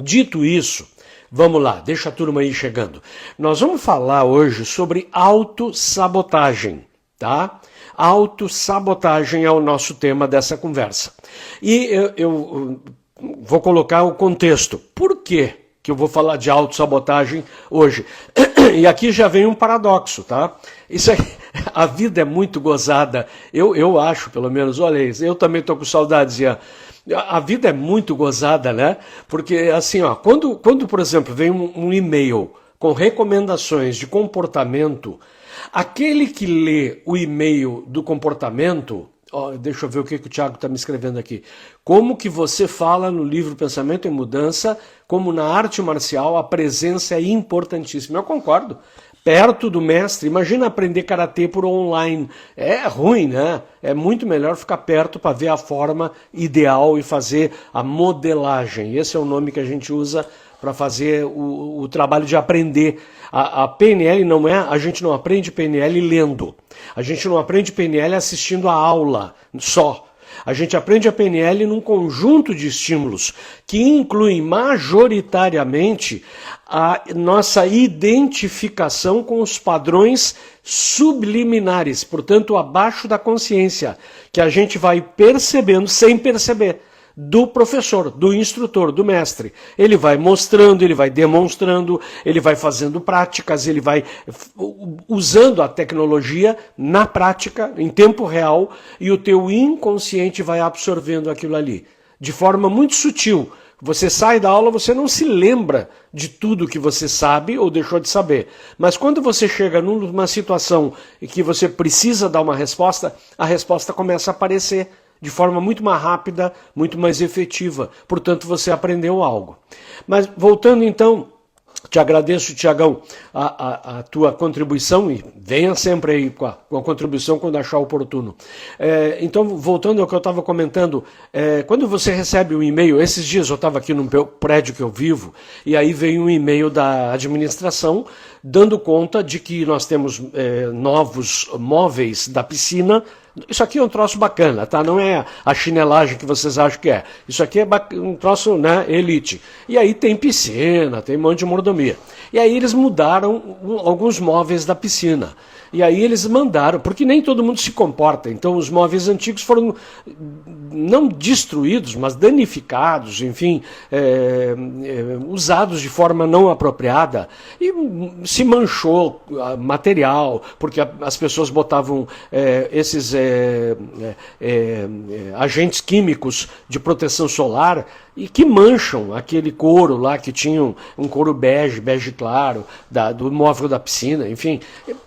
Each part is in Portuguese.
Dito isso, vamos lá, deixa a turma aí chegando. Nós vamos falar hoje sobre autossabotagem, tá? Autossabotagem é o nosso tema dessa conversa. E eu vou colocar o contexto. Por quê que eu vou falar de autossabotagem hoje? E aqui já vem um paradoxo, tá? Isso aí, a vida é muito gozada. Eu acho, pelo menos, olha isso, eu também estou com saudades, Ian. A vida é muito gozada, né? Porque, assim, ó, quando por exemplo, vem um e-mail com recomendações de comportamento, aquele que lê o e-mail do comportamento, ó, deixa eu ver o que o Thiago está me escrevendo aqui. Como que você fala no livro Pensamento em Mudança, como na arte marcial a presença é importantíssima. Eu concordo. Perto do mestre, imagina aprender karatê por online. É ruim, né? É muito melhor ficar perto para ver a forma ideal e fazer a modelagem. Esse é o nome que a gente usa para fazer o trabalho de aprender. A PNL não é, a gente não aprende PNL lendo. A gente não aprende PNL assistindo a aula só. A gente aprende a PNL num conjunto de estímulos que incluem majoritariamente a nossa identificação com os padrões subliminares, portanto, abaixo da consciência, que a gente vai percebendo sem perceber. Do professor, do instrutor, do mestre. Ele vai mostrando, ele vai demonstrando, ele vai fazendo práticas, ele vai usando a tecnologia na prática, em tempo real, e o teu inconsciente vai absorvendo aquilo ali. De forma muito sutil. Você sai da aula, você não se lembra de tudo que você sabe ou deixou de saber. Mas quando você chega numa situação em que você precisa dar uma resposta, a resposta começa a aparecer de forma muito mais rápida, muito mais efetiva. Portanto, você aprendeu algo. Mas voltando então, te agradeço, Tiagão, a tua contribuição, e venha sempre aí com a contribuição quando achar oportuno. Então, voltando ao que eu estava comentando, quando você recebe um e-mail, esses dias eu estava aqui no prédio que eu vivo, e aí veio um e-mail da administração dando conta de que nós temos novos móveis da piscina. Isso aqui é um troço bacana, tá? Não é a chinelagem que vocês acham que é. Isso aqui é um troço, né, elite. E aí tem piscina, tem um monte de mordomia. E aí eles mudaram alguns móveis da piscina. E aí eles mandaram, porque nem todo mundo se comporta. Então os móveis antigos foram não destruídos, mas danificados, enfim, usados de forma não apropriada. E se manchou material, porque as pessoas botavam esses agentes químicos de proteção solar e que mancham aquele couro lá que tinha um couro bege claro, do móvel da piscina, enfim.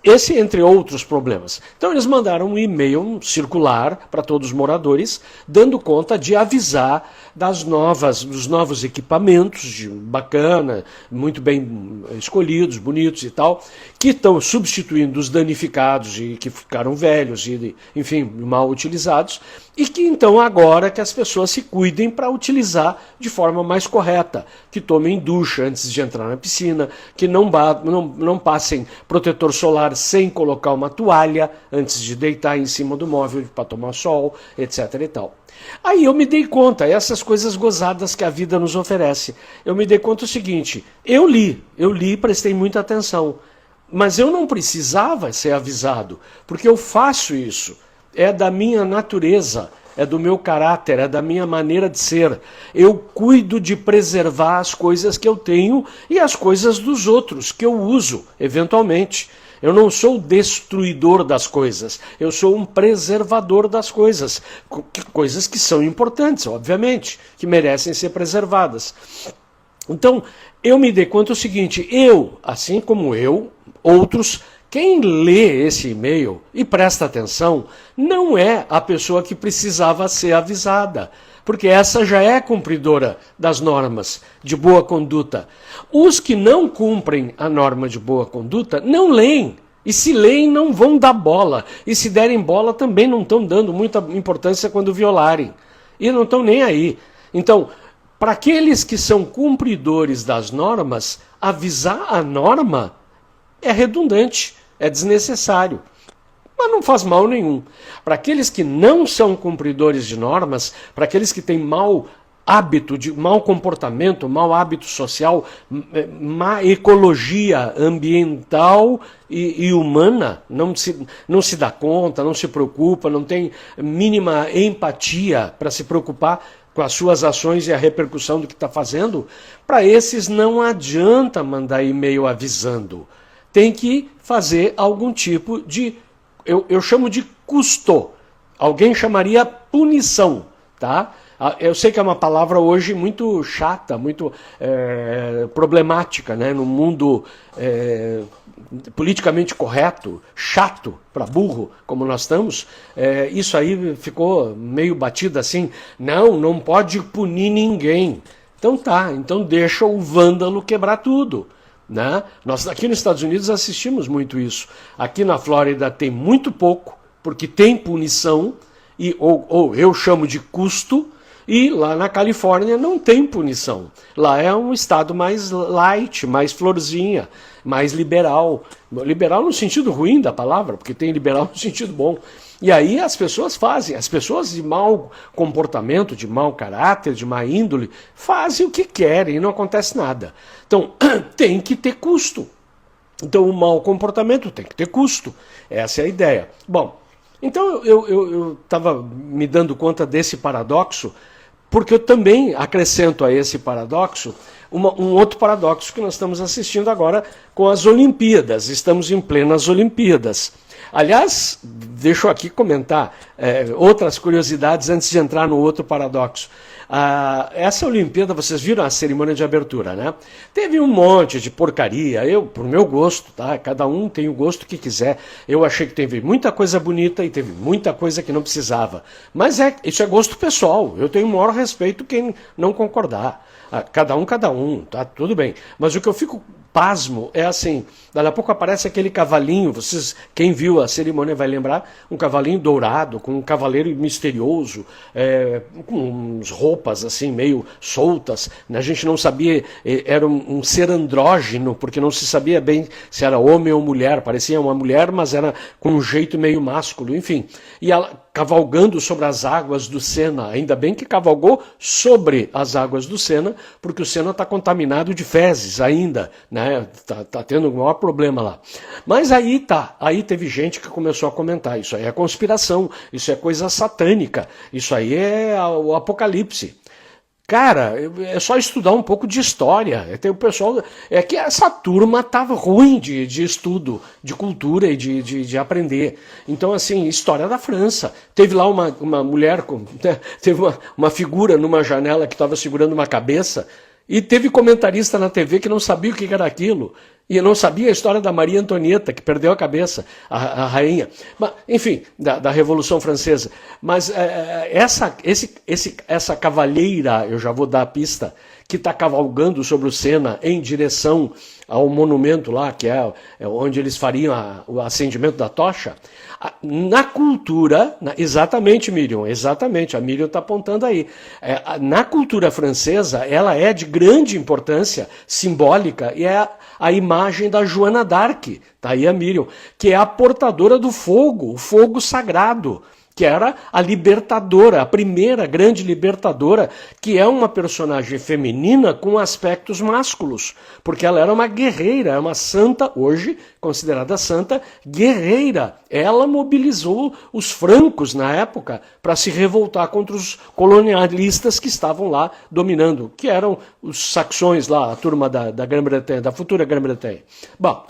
Esse, entre outros problemas. Então eles mandaram um e-mail circular para todos os moradores, dando conta de avisar dos novos equipamentos, bacana, muito bem escolhidos, bonitos e tal, que estão substituindo os danificados e que ficaram velhos e, enfim, mal utilizados, e que então agora que as pessoas se cuidem para utilizar de forma mais correta, que tomem ducha antes de entrar na piscina, que não passem protetor solar sem colocar uma toalha antes de deitar em cima do móvel para tomar sol, etc. e tal. Aí eu me dei conta, essas coisas gozadas que a vida nos oferece, eu me dei conta o seguinte, eu li, prestei muita atenção, mas eu não precisava ser avisado, porque eu faço isso, é da minha natureza, é do meu caráter, é da minha maneira de ser. Eu cuido de preservar as coisas que eu tenho e as coisas dos outros que eu uso, eventualmente. Eu não sou o destruidor das coisas, eu sou um preservador das coisas. Coisas que são importantes, obviamente, que merecem ser preservadas. Então, eu me dei conta do seguinte, assim como outros, quem lê esse e-mail e presta atenção, não é a pessoa que precisava ser avisada, porque essa já é cumpridora das normas de boa conduta. Os que não cumprem a norma de boa conduta não leem. E se leem, não vão dar bola. E se derem bola, também não estão dando muita importância quando violarem. E não estão nem aí. Então, para aqueles que são cumpridores das normas, avisar a norma é redundante, é desnecessário. Mas não faz mal nenhum. Para aqueles que não são cumpridores de normas, para aqueles que têm mau hábito de mau comportamento, mau hábito social, má ecologia ambiental e humana, não se dá conta, não se preocupa, não tem mínima empatia para se preocupar com as suas ações e a repercussão do que está fazendo, para esses não adianta mandar e-mail avisando. Tem que fazer algum tipo de, eu chamo de custo. Alguém chamaria punição, tá? Eu sei que é uma palavra hoje muito chata, muito problemática, né? No mundo politicamente correto, chato para burro, como nós estamos, isso aí ficou meio batido assim, não pode punir ninguém. Então tá, então deixa o vândalo quebrar tudo. Né? Nós aqui nos Estados Unidos assistimos muito isso. Aqui na Flórida tem muito pouco, porque tem punição, ou eu chamo de custo, e lá na Califórnia não tem punição. Lá é um estado mais light, mais florzinha, mais liberal. Liberal no sentido ruim da palavra, porque tem liberal no sentido bom. E aí as pessoas fazem, as pessoas de mau comportamento, de mau caráter, de má índole, fazem o que querem e não acontece nada. Então tem que ter custo. Então o mau comportamento tem que ter custo. Essa é a ideia. Bom, então eu estava me dando conta desse paradoxo, porque eu também acrescento a esse paradoxo um outro paradoxo que nós estamos assistindo agora com as Olimpíadas. Estamos em plenas Olimpíadas. Aliás, deixa eu aqui comentar outras curiosidades antes de entrar no outro paradoxo. Essa Olimpíada, vocês viram a cerimônia de abertura, né? Teve um monte de porcaria, por meu gosto, tá? Cada um tem o gosto que quiser. Eu achei que teve muita coisa bonita e teve muita coisa que não precisava. Mas isso é gosto pessoal, eu tenho o maior respeito quem não concordar. Cada um, tá? Tudo bem. Mas o que eu fico pasmo é assim, daqui a pouco aparece aquele cavalinho, quem viu a cerimônia vai lembrar, um cavalinho dourado, com um cavaleiro misterioso, com uns roupas assim, meio soltas, né? A gente não sabia, era um ser andrógeno, porque não se sabia bem se era homem ou mulher, parecia uma mulher, mas era com um jeito meio másculo, enfim. E ela cavalgando sobre as águas do Sena, ainda bem que cavalgou sobre as águas do Sena, porque o Sena está contaminado de fezes ainda, né? Tá tendo um maior problema lá. Mas aí teve gente que começou a comentar, isso aí é conspiração, isso é coisa satânica, isso aí é o apocalipse. Cara, é só estudar um pouco de história. Tem o pessoal, que essa turma estava ruim de estudo, de cultura e de aprender. Então, assim, história da França. Teve lá uma mulher, teve uma figura numa janela que estava segurando uma cabeça, e teve comentarista na TV que não sabia o que era aquilo. E não sabia a história da Maria Antonieta, que perdeu a cabeça, a rainha. Mas, enfim, da Revolução Francesa. Mas essa cavalheira, eu já vou dar a pista, que está cavalgando sobre o Sena em direção ao monumento lá, que é onde eles fariam o acendimento da tocha. Na cultura, exatamente, Miriam, exatamente, a Miriam está apontando aí. Na cultura francesa, ela é de grande importância simbólica e é a imagem da Joana d'Arc, tá aí a Miriam, que é a portadora do fogo, o fogo sagrado, que era a libertadora, a primeira grande libertadora, que é uma personagem feminina com aspectos másculos, porque ela era uma guerreira, é uma santa, hoje considerada santa, guerreira. Ela mobilizou os francos na época para se revoltar contra os colonialistas que estavam lá dominando, que eram os saxões lá, a turma da Grã-Bretanha, da futura Grã-Bretanha. Bom,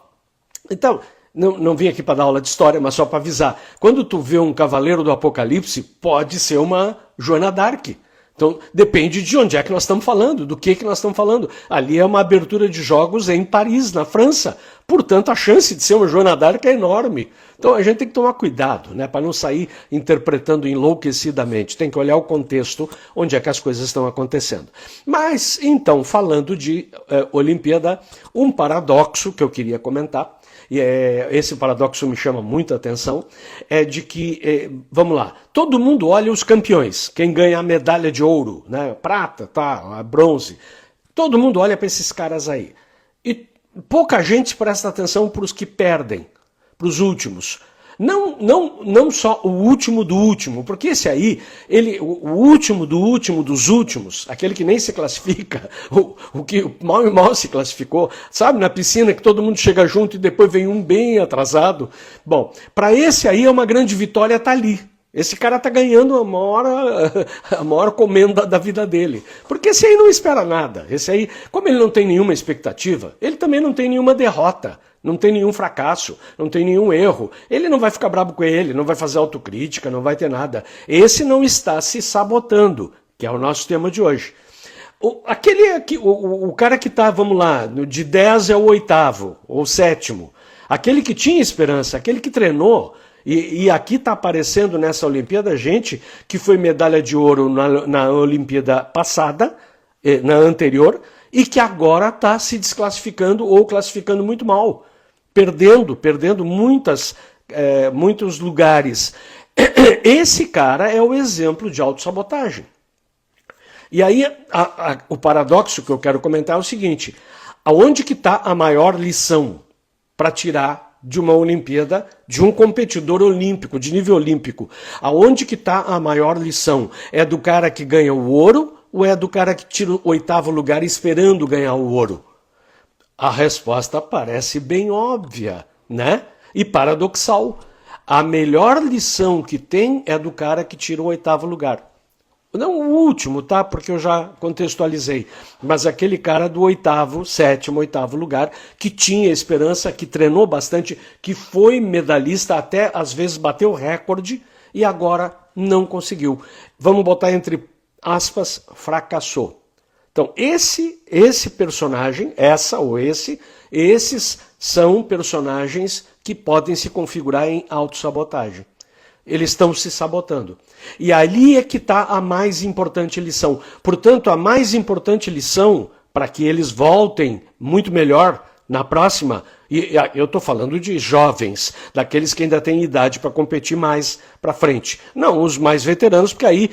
então, não vim aqui para dar aula de história, mas só para avisar. Quando tu vê um cavaleiro do Apocalipse, pode ser uma Joana d'Arc. Então, depende de onde é que nós estamos falando, do que nós estamos falando. Ali é uma abertura de jogos em Paris, na França. Portanto, a chance de ser uma Joana d'Arc é enorme. Então, a gente tem que tomar cuidado, né, para não sair interpretando enlouquecidamente. Tem que olhar o contexto onde é que as coisas estão acontecendo. Mas, então, falando de Olimpíada, um paradoxo que eu queria comentar, e esse paradoxo me chama muita atenção, é de que, vamos lá, todo mundo olha os campeões, quem ganha a medalha de ouro, né, prata, tá, bronze, todo mundo olha para esses caras aí. E pouca gente presta atenção para os que perdem, para os últimos. Não só o último do último, porque esse aí, o último do último dos últimos, aquele que nem se classifica, o que mal e mal se classificou, sabe, na piscina que todo mundo chega junto e depois vem um bem atrasado. Bom, para esse aí é uma grande vitória estar ali. Esse cara está ganhando a maior comenda da vida dele. Porque esse aí não espera nada. Esse aí, como ele não tem nenhuma expectativa, ele também não tem nenhuma derrota, não tem nenhum fracasso, não tem nenhum erro. Ele não vai ficar bravo com ele, não vai fazer autocrítica, não vai ter nada. Esse não está se sabotando, que é o nosso tema de hoje. O cara que está, vamos lá, de 10 é o 8º, ou 7º. Aquele que tinha esperança, aquele que treinou. E aqui está aparecendo nessa Olimpíada gente que foi medalha de ouro na Olimpíada passada, na anterior, e que agora está se desclassificando ou classificando muito mal, perdendo muitos lugares. Esse cara é o exemplo de autossabotagem. E aí o paradoxo que eu quero comentar é o seguinte: aonde que está a maior lição para tirar de uma Olimpíada, de um competidor olímpico, de nível olímpico? Aonde que está a maior lição? É do cara que ganha o ouro ou é do cara que tira o 8º lugar esperando ganhar o ouro? A resposta parece bem óbvia, né? E paradoxal. A melhor lição que tem é do cara que tira o 8º lugar. Não o último, tá? Porque eu já contextualizei. Mas aquele cara do 8º, 7º, 8º lugar, que tinha esperança, que treinou bastante, que foi medalhista, até às vezes bateu recorde e agora não conseguiu. Vamos botar entre aspas, fracassou. Então esse personagem, esses são personagens que podem se configurar em autossabotagem. Eles estão se sabotando. E ali é que está a mais importante lição. Portanto, a mais importante lição, para que eles voltem muito melhor na próxima, e eu estou falando de jovens, daqueles que ainda têm idade para competir mais para frente. Não, os mais veteranos, porque aí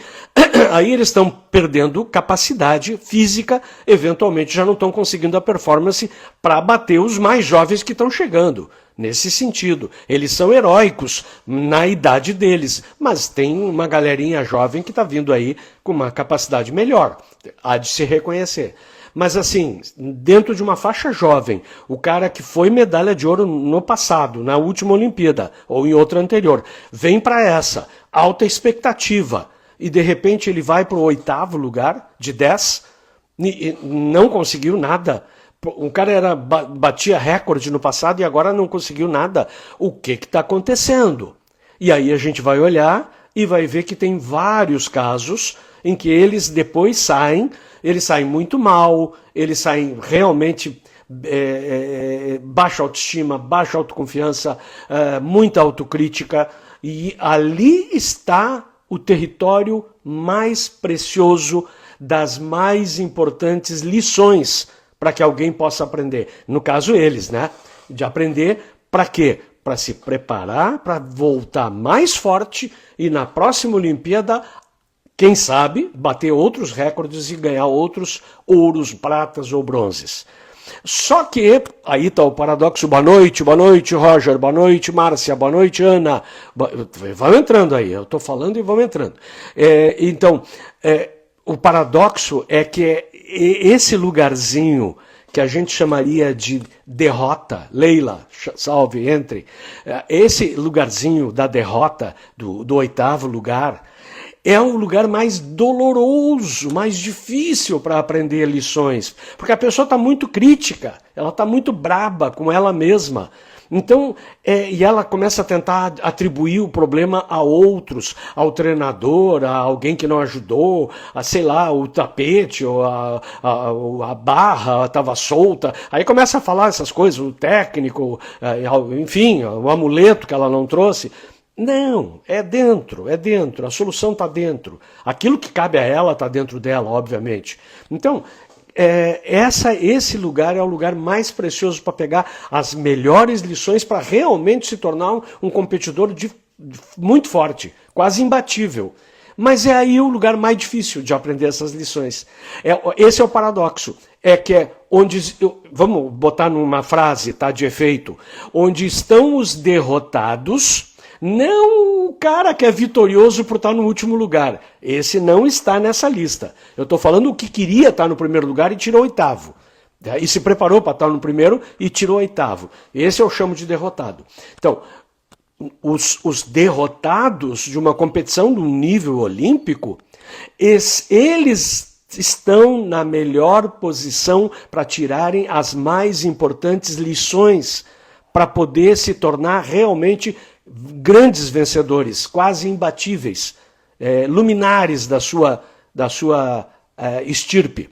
eles estão perdendo capacidade física, eventualmente já não estão conseguindo a performance para bater os mais jovens que estão chegando. Nesse sentido, eles são heróicos na idade deles, mas tem uma galerinha jovem que está vindo aí com uma capacidade melhor, há de se reconhecer. Mas assim, dentro de uma faixa jovem, o cara que foi medalha de ouro no passado, na última Olimpíada, ou em outra anterior, vem para essa, alta expectativa, e de repente ele vai para o 8º lugar de 10, e não conseguiu nada. O cara batia recorde no passado e agora não conseguiu nada. O que está acontecendo? E aí a gente vai olhar e vai ver que tem vários casos em que eles depois saem muito mal, eles saem realmente baixa autoestima, baixa autoconfiança, muita autocrítica, e ali está o território mais precioso das mais importantes lições para que alguém possa aprender. No caso, eles, né? De aprender para quê? Para se preparar, para voltar mais forte e na próxima Olimpíada, quem sabe, bater outros recordes e ganhar outros ouros, pratas ou bronzes. Só que, aí está o paradoxo. Boa noite, Roger, boa noite, Márcia, boa noite, Ana. Vamos entrando aí, eu estou falando e vamos entrando. O paradoxo é que esse lugarzinho que a gente chamaria de derrota, Leila, salve, entre, esse lugarzinho da derrota, do 8º lugar, é o lugar mais doloroso, mais difícil para aprender lições, porque a pessoa está muito crítica, ela está muito braba com ela mesma. Então, e ela começa a tentar atribuir o problema a outros, ao treinador, a alguém que não ajudou, a, sei lá, o tapete, ou a barra estava solta. Aí começa a falar essas coisas, o técnico, enfim, o amuleto que ela não trouxe. Não, é dentro, a solução está dentro. Aquilo que cabe a ela está dentro dela, obviamente. Então, esse lugar é o lugar mais precioso para pegar as melhores lições para realmente se tornar um competidor muito forte, quase imbatível. Mas é aí o lugar mais difícil de aprender essas lições. Esse é o paradoxo. Vamos botar numa frase, tá, de efeito, onde estão os derrotados, Não o cara que é vitorioso por estar no último lugar. Esse não está nessa lista. Eu estou falando o que queria estar no primeiro lugar e tirou oitavo. E se preparou para estar no primeiro e tirou oitavo. Esse eu chamo de derrotado. Então, os derrotados de uma competição de um nível olímpico, eles estão na melhor posição para tirarem as mais importantes lições para poder se tornar realmente grandes vencedores, quase imbatíveis, luminares da sua estirpe.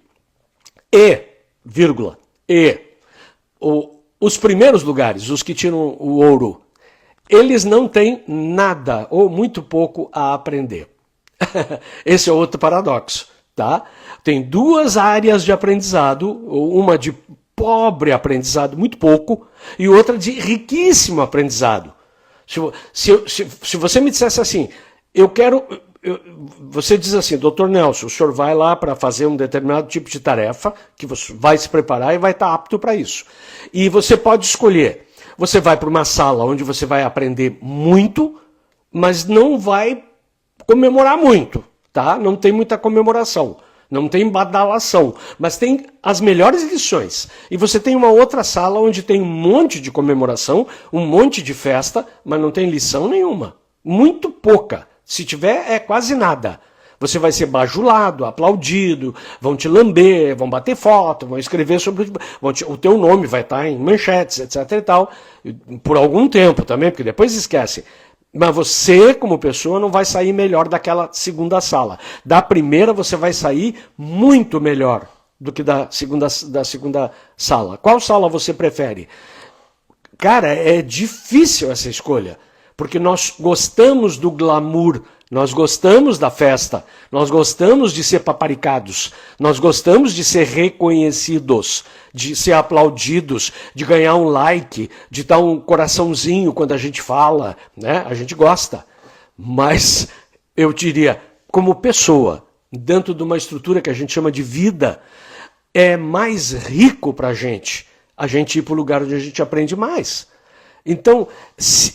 Os primeiros lugares, os que tiram o ouro, eles não têm nada ou muito pouco a aprender. Esse é outro paradoxo, tá? Tem duas áreas de aprendizado, uma de pobre aprendizado, muito pouco, e outra de riquíssimo aprendizado. Se você me dissesse assim, você diz assim, doutor Nelson, o senhor vai lá para fazer um determinado tipo de tarefa, que você vai se preparar e vai estar apto para isso. E você pode escolher, você vai para uma sala onde você vai aprender muito, mas não vai comemorar muito, tá? Não tem muita comemoração. Não tem badalação, mas tem as melhores lições. E você tem uma outra sala onde tem um monte de comemoração, um monte de festa, mas não tem lição nenhuma. Muito pouca. Se tiver, é quase nada. Você vai ser bajulado, aplaudido, vão te lamber, vão bater foto, vão escrever sobre... o teu nome vai estar em manchetes, etc. e tal, por algum tempo também, porque depois esquece. Mas você, como pessoa, não vai sair melhor daquela segunda sala. Da primeira, você vai sair muito melhor do que da segunda sala. Qual sala você prefere? Cara, é difícil essa escolha, porque nós gostamos do glamour, nós gostamos da festa, nós gostamos de ser paparicados, nós gostamos de ser reconhecidos, de ser aplaudidos, de ganhar um like, de dar um coraçãozinho quando a gente fala, né? A gente gosta. Mas eu diria, como pessoa, dentro de uma estrutura que a gente chama de vida, é mais rico para a gente ir para o lugar onde a gente aprende mais. Então,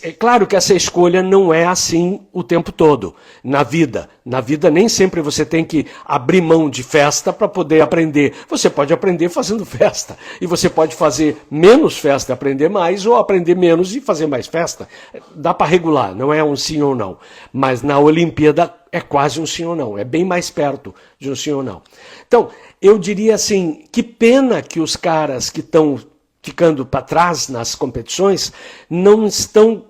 é claro que essa escolha não é assim o tempo todo na vida. Na vida nem sempre você tem que abrir mão de festa para poder aprender. Você pode aprender fazendo festa. E você pode fazer menos festa e aprender mais, ou aprender menos e fazer mais festa. Dá para regular, não é um sim ou não. Mas na Olimpíada é quase um sim ou não. É bem mais perto de um sim ou não. Então, eu diria assim, que pena que os caras que estão ficando para trás nas competições, não estão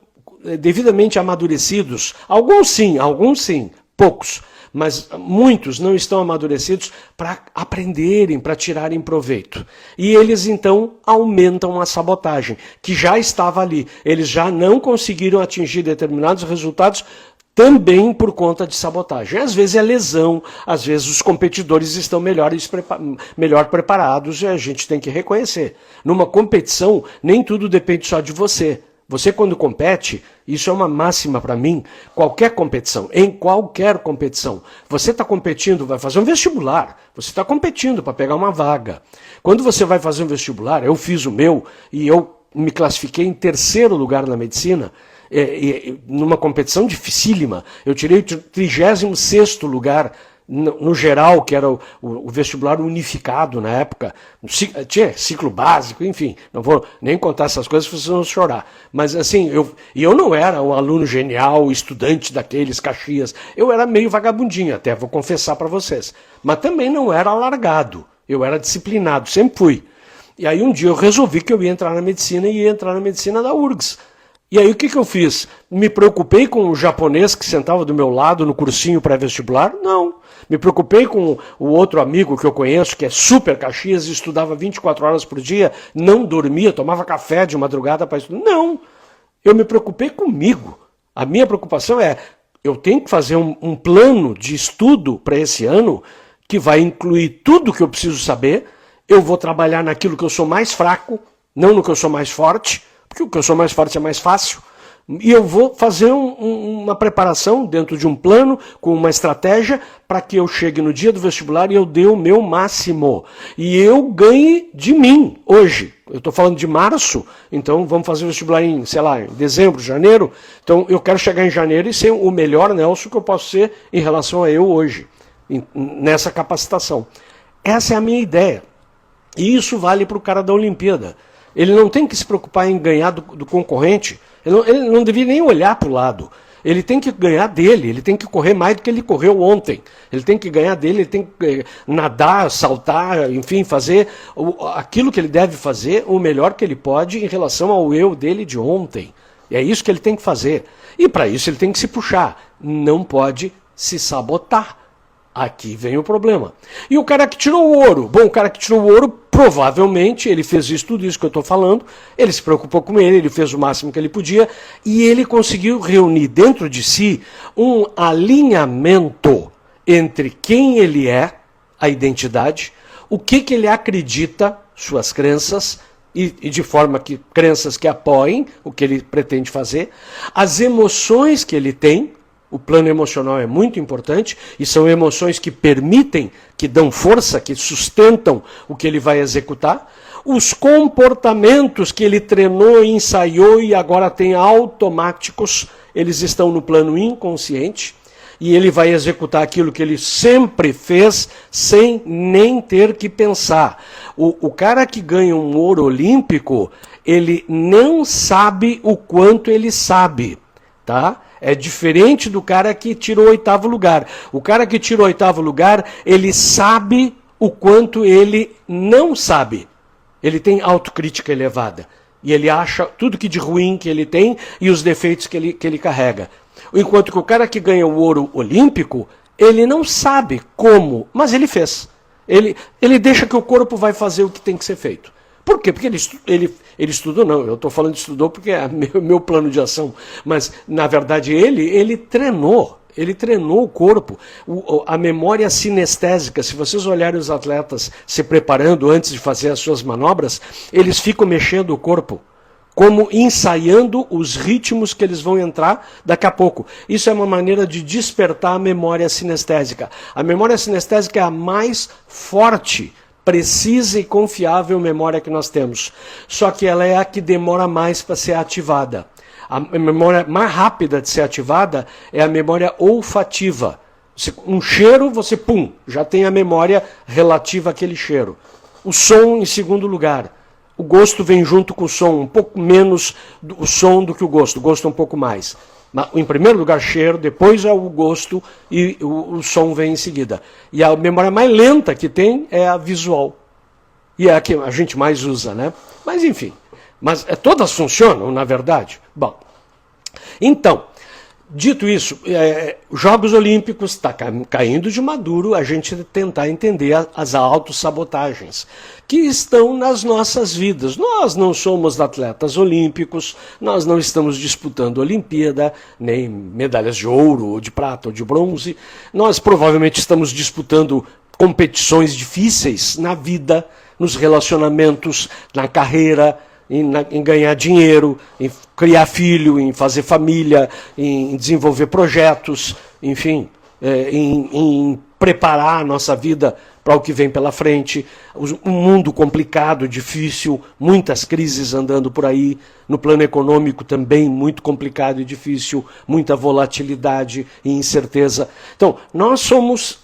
devidamente amadurecidos. Alguns sim, poucos, mas muitos não estão amadurecidos para aprenderem, para tirarem proveito. E eles então aumentam a sabotagem, que já estava ali. Eles já não conseguiram atingir determinados resultados também por conta de sabotagem. Às vezes é lesão, às vezes os competidores estão melhor preparados e a gente tem que reconhecer. Numa competição, nem tudo depende só de você. Você, quando compete, isso é uma máxima para mim, em qualquer competição, você está competindo, vai fazer um vestibular, você está competindo para pegar uma vaga. Quando você vai fazer um vestibular, eu fiz o meu e eu me classifiquei em 3º lugar na medicina, numa competição dificílima. Eu tirei o 36º lugar no geral, que era o vestibular unificado na época. Tinha ciclo básico, enfim. Não vou nem contar essas coisas para vocês não chorar. Mas assim, eu não era um aluno genial, estudante daqueles Caxias. Eu era meio vagabundinho, até vou confessar para vocês. Mas também não era largado. Eu era disciplinado, sempre fui. E aí um dia eu resolvi que eu ia entrar na medicina e ia entrar na medicina da URGS. E aí o que eu fiz? Me preocupei com o japonês que sentava do meu lado no cursinho pré-vestibular? Não. Me preocupei com o outro amigo que eu conheço, que é super Caxias e estudava 24 horas por dia, não dormia, tomava café de madrugada para estudar. Não. Eu me preocupei comigo. A minha preocupação é, eu tenho que fazer um plano de estudo para esse ano que vai incluir tudo o que eu preciso saber. Eu vou trabalhar naquilo que eu sou mais fraco, não no que eu sou mais forte, porque o que eu sou mais forte é mais fácil. E eu vou fazer uma preparação dentro de um plano, com uma estratégia, para que eu chegue no dia do vestibular e eu dê o meu máximo. E eu ganhe de mim hoje. Eu estou falando de março, então vamos fazer o vestibular em, sei lá, em dezembro, janeiro. Então eu quero chegar em janeiro e ser o melhor Nelson que eu posso ser em relação a eu hoje, nessa capacitação. Essa é a minha ideia. E isso vale para o cara da Olimpíada. Ele não tem que se preocupar em ganhar do concorrente, ele não deveria nem olhar para o lado. Ele tem que ganhar dele, ele tem que correr mais do que ele correu ontem. Ele tem que ganhar dele, ele tem que nadar, saltar, enfim, fazer aquilo que ele deve fazer, o melhor que ele pode em relação ao eu dele de ontem. É isso que ele tem que fazer. E para isso ele tem que se puxar. Não pode se sabotar. Aqui vem o problema. E o cara que tirou o ouro? Bom, o cara que tirou o ouro, provavelmente, ele fez isso, tudo isso que eu estou falando, ele se preocupou com ele fez o máximo que ele podia, e ele conseguiu reunir dentro de si um alinhamento entre quem ele é, a identidade, o que ele acredita, suas crenças, e de forma que crenças que apoiem o que ele pretende fazer, as emoções que ele tem. O plano emocional é muito importante e são emoções que permitem, que dão força, que sustentam o que ele vai executar. Os comportamentos que ele treinou, ensaiou e agora tem automáticos, eles estão no plano inconsciente e ele vai executar aquilo que ele sempre fez sem nem ter que pensar. O cara que ganha um ouro olímpico, ele não sabe o quanto ele sabe, tá? É diferente do cara que tirou o 8º lugar. O cara que tirou o 8º lugar, ele sabe o quanto ele não sabe. Ele tem autocrítica elevada. E ele acha tudo que de ruim que ele tem e os defeitos que ele carrega. Enquanto que o cara que ganha o ouro olímpico, ele não sabe como, mas ele fez. Ele deixa que o corpo vai fazer o que tem que ser feito. Por quê? Porque ele estudou, não, eu estou falando de estudou porque é meu plano de ação, mas na verdade ele treinou o corpo, a memória sinestésica. Se vocês olharem os atletas se preparando antes de fazer as suas manobras, eles ficam mexendo o corpo, como ensaiando os ritmos que eles vão entrar daqui a pouco. Isso é uma maneira de despertar a memória sinestésica. A memória sinestésica é a mais forte, precisa e confiável memória que nós temos. Só que ela é a que demora mais para ser ativada. A memória mais rápida de ser ativada é a memória olfativa. Um cheiro, você já tem a memória relativa àquele cheiro. O som em segundo lugar. O gosto vem junto com o som, um pouco menos o som do que o gosto é um pouco mais. Mas, em primeiro lugar, cheiro, depois é o gosto e o som vem em seguida. E a memória mais lenta que tem é a visual. E é a que a gente mais usa, né? Mas enfim, todas funcionam, na verdade. Bom, então, dito isso, os Jogos Olímpicos está caindo de maduro a gente tentar entender as autossabotagens que estão nas nossas vidas. Nós não somos atletas olímpicos, nós não estamos disputando Olimpíada, nem medalhas de ouro, ou de prata, ou de bronze. Nós provavelmente estamos disputando competições difíceis na vida, nos relacionamentos, na carreira, em ganhar dinheiro, em criar filho, em fazer família, em desenvolver projetos, enfim, em preparar a nossa vida para o que vem pela frente. Um mundo complicado, difícil, muitas crises andando por aí, no plano econômico também muito complicado e difícil, muita volatilidade e incerteza. Então, nós somos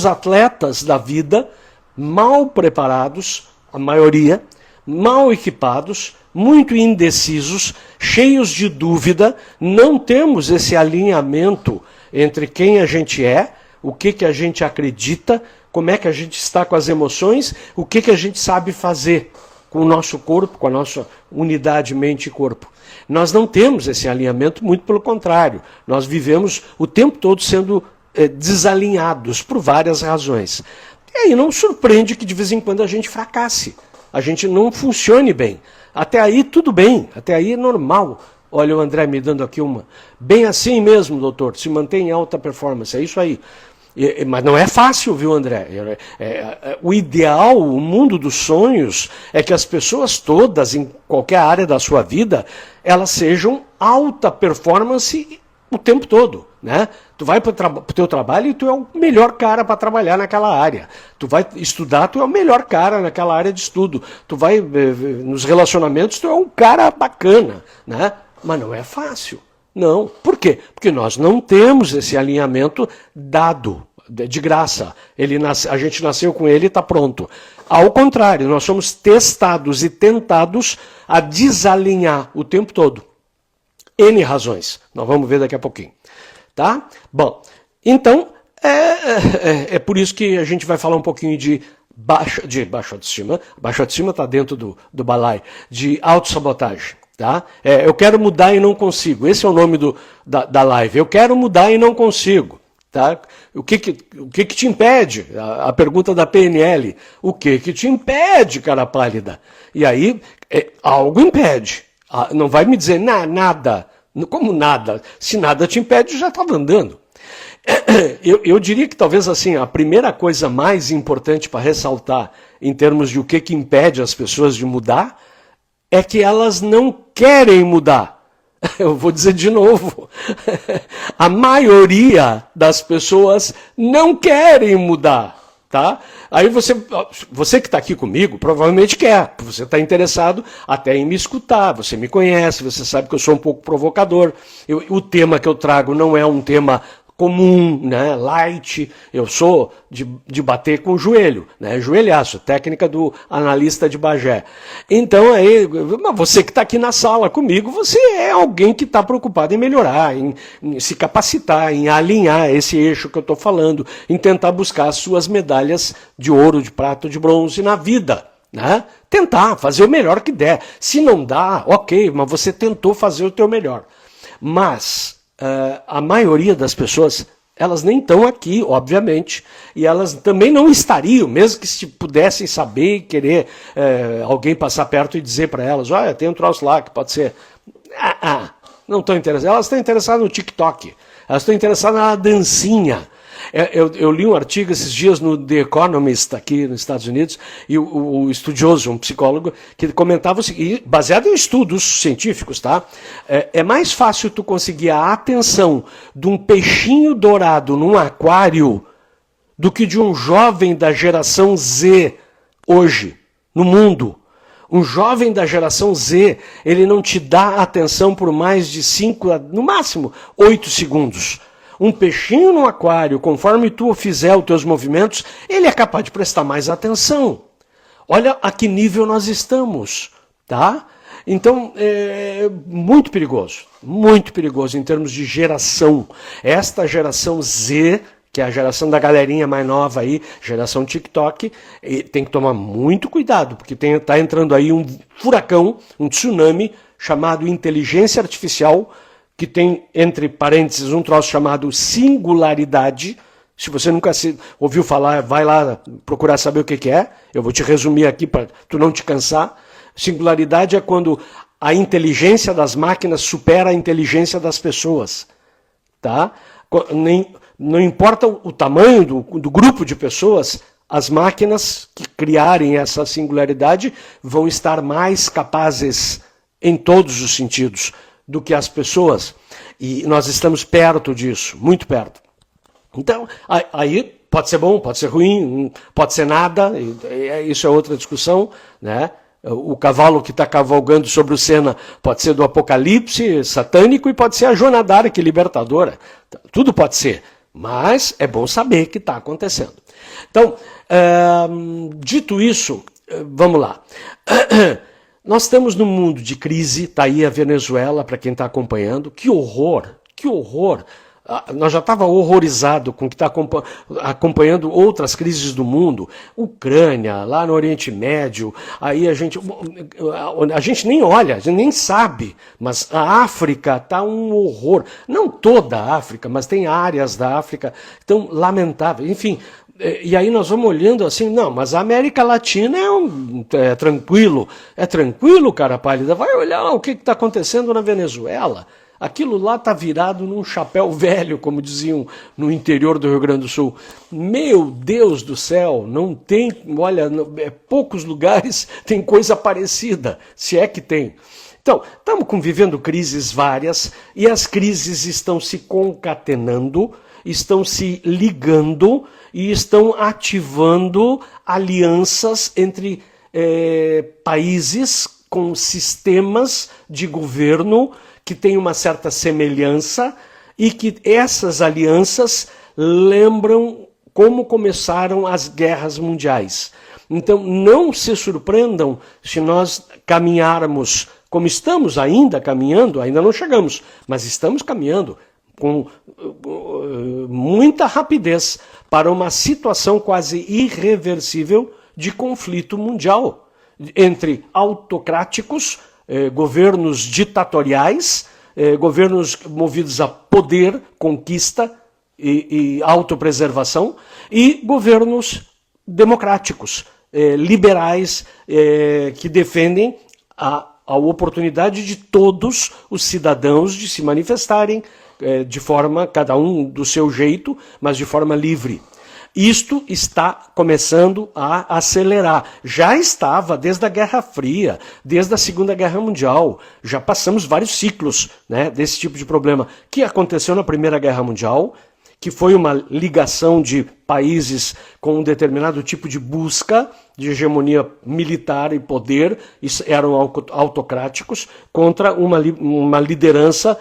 atletas da vida, mal preparados, a maioria, mal equipados, muito indecisos, cheios de dúvida, não temos esse alinhamento entre quem a gente é, o que a gente acredita, como é que a gente está com as emoções, o que a gente sabe fazer com o nosso corpo, com a nossa unidade mente e corpo. Nós não temos esse alinhamento, muito pelo contrário. Nós vivemos o tempo todo sendo desalinhados por várias razões. E aí não surpreende que de vez em quando a gente fracasse, a gente não funcione bem. Até aí tudo bem, até aí é normal. Olha o André me dando aqui uma. Bem assim mesmo, doutor, se mantém em alta performance, é isso aí. Mas não é fácil, viu, André? O ideal, o mundo dos sonhos, é que as pessoas todas, em qualquer área da sua vida, elas sejam alta performance o tempo todo. né? Tu vai para o teu trabalho e tu é o melhor cara para trabalhar naquela área. Tu vai estudar, tu é o melhor cara naquela área de estudo. Tu vai nos relacionamentos, tu é um cara bacana, né? Mas não é fácil. Não. Por quê? Porque nós não temos esse alinhamento dado, de graça. A gente nasceu com ele e está pronto. Ao contrário, nós somos testados e tentados a desalinhar o tempo todo. N razões. Nós vamos ver daqui a pouquinho. Tá? Bom, então, é por isso que a gente vai falar um pouquinho de baixa autoestima. Baixa autoestima está dentro do balai. De autossabotagem. Tá? Eu quero mudar e não consigo. Esse é o nome da live. Eu quero mudar e não consigo. Tá? O que te impede? A pergunta da PNL. O que te impede, cara pálida? E aí, algo impede. Não vai me dizer nada. Como nada? Se nada te impede, já estava andando. Eu diria que talvez assim, a primeira coisa mais importante para ressaltar em termos de o que impede as pessoas de mudar é que elas não querem mudar. Eu vou dizer de novo. A maioria das pessoas não querem mudar. Tá? Aí você que está aqui comigo, provavelmente quer. Você está interessado até em me escutar. Você me conhece, você sabe que eu sou um pouco provocador. O tema que eu trago não é um tema comum, né, light. Eu sou de bater com o joelho, né, joelhaço, técnica do analista de Bagé. Então aí, você que está aqui na sala comigo, você é alguém que está preocupado em melhorar, em se capacitar, em alinhar esse eixo que eu estou falando, em tentar buscar as suas medalhas de ouro, de prata, de bronze na vida. Né? Tentar fazer o melhor que der. Se não dá, ok, mas você tentou fazer o teu melhor. Mas a maioria das pessoas, elas nem estão aqui, obviamente, e elas também não estariam, mesmo que se pudessem saber e querer alguém passar perto e dizer para elas, olha, tem um troço lá que pode ser... não estão interessadas. Elas estão interessadas no TikTok, elas estão interessadas na dancinha. Eu li um artigo esses dias no The Economist, aqui nos Estados Unidos, e o estudioso, um psicólogo, que comentava o seguinte, baseado em estudos científicos, tá? É mais fácil tu conseguir a atenção de um peixinho dourado num aquário do que de um jovem da geração Z hoje, no mundo. Um jovem da geração Z, ele não te dá atenção por mais de 5, no máximo 8 segundos. Um peixinho no aquário, conforme tu fizer os teus movimentos, ele é capaz de prestar mais atenção. Olha a que nível nós estamos, tá? Então, é muito perigoso em termos de geração. Esta geração Z, que é a geração da galerinha mais nova aí, geração TikTok, tem que tomar muito cuidado, porque está entrando aí um furacão, um tsunami, chamado inteligência artificial, que tem, entre parênteses, um troço chamado singularidade. Se você nunca ouviu falar, vai lá procurar saber o que é. Eu vou te resumir aqui para tu não te cansar. Singularidade é quando a inteligência das máquinas supera a inteligência das pessoas. Tá? Não importa o tamanho do grupo de pessoas, as máquinas que criarem essa singularidade vão estar mais capazes em todos os sentidos do que as pessoas, e nós estamos perto disso, muito perto. Então, aí pode ser bom, pode ser ruim, pode ser nada, isso é outra discussão, né? O cavalo que está cavalgando sobre o Senna pode ser do apocalipse satânico e pode ser a Joana d'Arc libertadora, tudo pode ser, mas é bom saber que está acontecendo. Então, dito isso, vamos lá. Nós estamos num mundo de crise, está aí a Venezuela, para quem está acompanhando. Que horror, que horror. Nós já estava horrorizado com o que está acompanhando outras crises do mundo. Ucrânia, lá no Oriente Médio, aí a gente nem olha, a gente nem sabe, mas a África está um horror. Não toda a África, mas tem áreas da África tão lamentáveis. Enfim, e aí nós vamos olhando assim, não, mas a América Latina é tranquilo. É tranquilo, cara pálida. Vai olhar lá o que está acontecendo na Venezuela. aquilo lá está virado num chapéu velho, como diziam no interior do Rio Grande do Sul. Meu Deus do céu, não tem, olha, poucos lugares tem coisa parecida, se é que tem. Então, estamos convivendo crises várias e as crises estão se concatenando, estão se ligando e estão ativando alianças entre países com sistemas de governo que têm uma certa semelhança e que essas alianças lembram como começaram as guerras mundiais. Então, não se surpreendam se nós caminharmos como estamos ainda caminhando, ainda não chegamos, mas estamos caminhando com muita rapidez para uma situação quase irreversível de conflito mundial entre autocráticos, governos ditatoriais, governos movidos a poder, conquista e autopreservação, e governos democráticos, liberais, que defendem a oportunidade de todos os cidadãos de se manifestarem de forma, cada um do seu jeito, mas de forma livre. Isto está começando a acelerar. Já estava desde a Guerra Fria, desde a Segunda Guerra Mundial. Já passamos vários ciclos, né, desse tipo de problema. Que aconteceu na Primeira Guerra Mundial, que foi uma ligação de países com um determinado tipo de busca de hegemonia militar e poder, eram autocráticos, contra uma liderança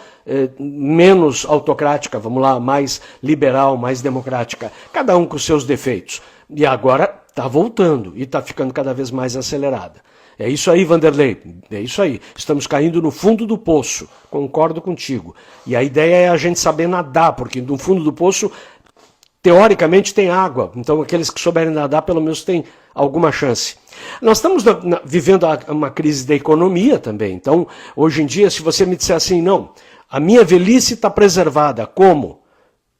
menos autocrática, vamos lá, mais liberal, mais democrática, cada um com seus defeitos. E agora está voltando e está ficando cada vez mais acelerada. É isso aí, Vanderlei, é isso aí. Estamos caindo no fundo do poço, concordo contigo. E a ideia é a gente saber nadar, porque no fundo do poço, teoricamente, tem água. Então, aqueles que souberem nadar, pelo menos, têm alguma chance. Nós estamos vivendo uma crise da economia também. Então, hoje em dia, se você me disser assim, não, a minha velhice está preservada, como?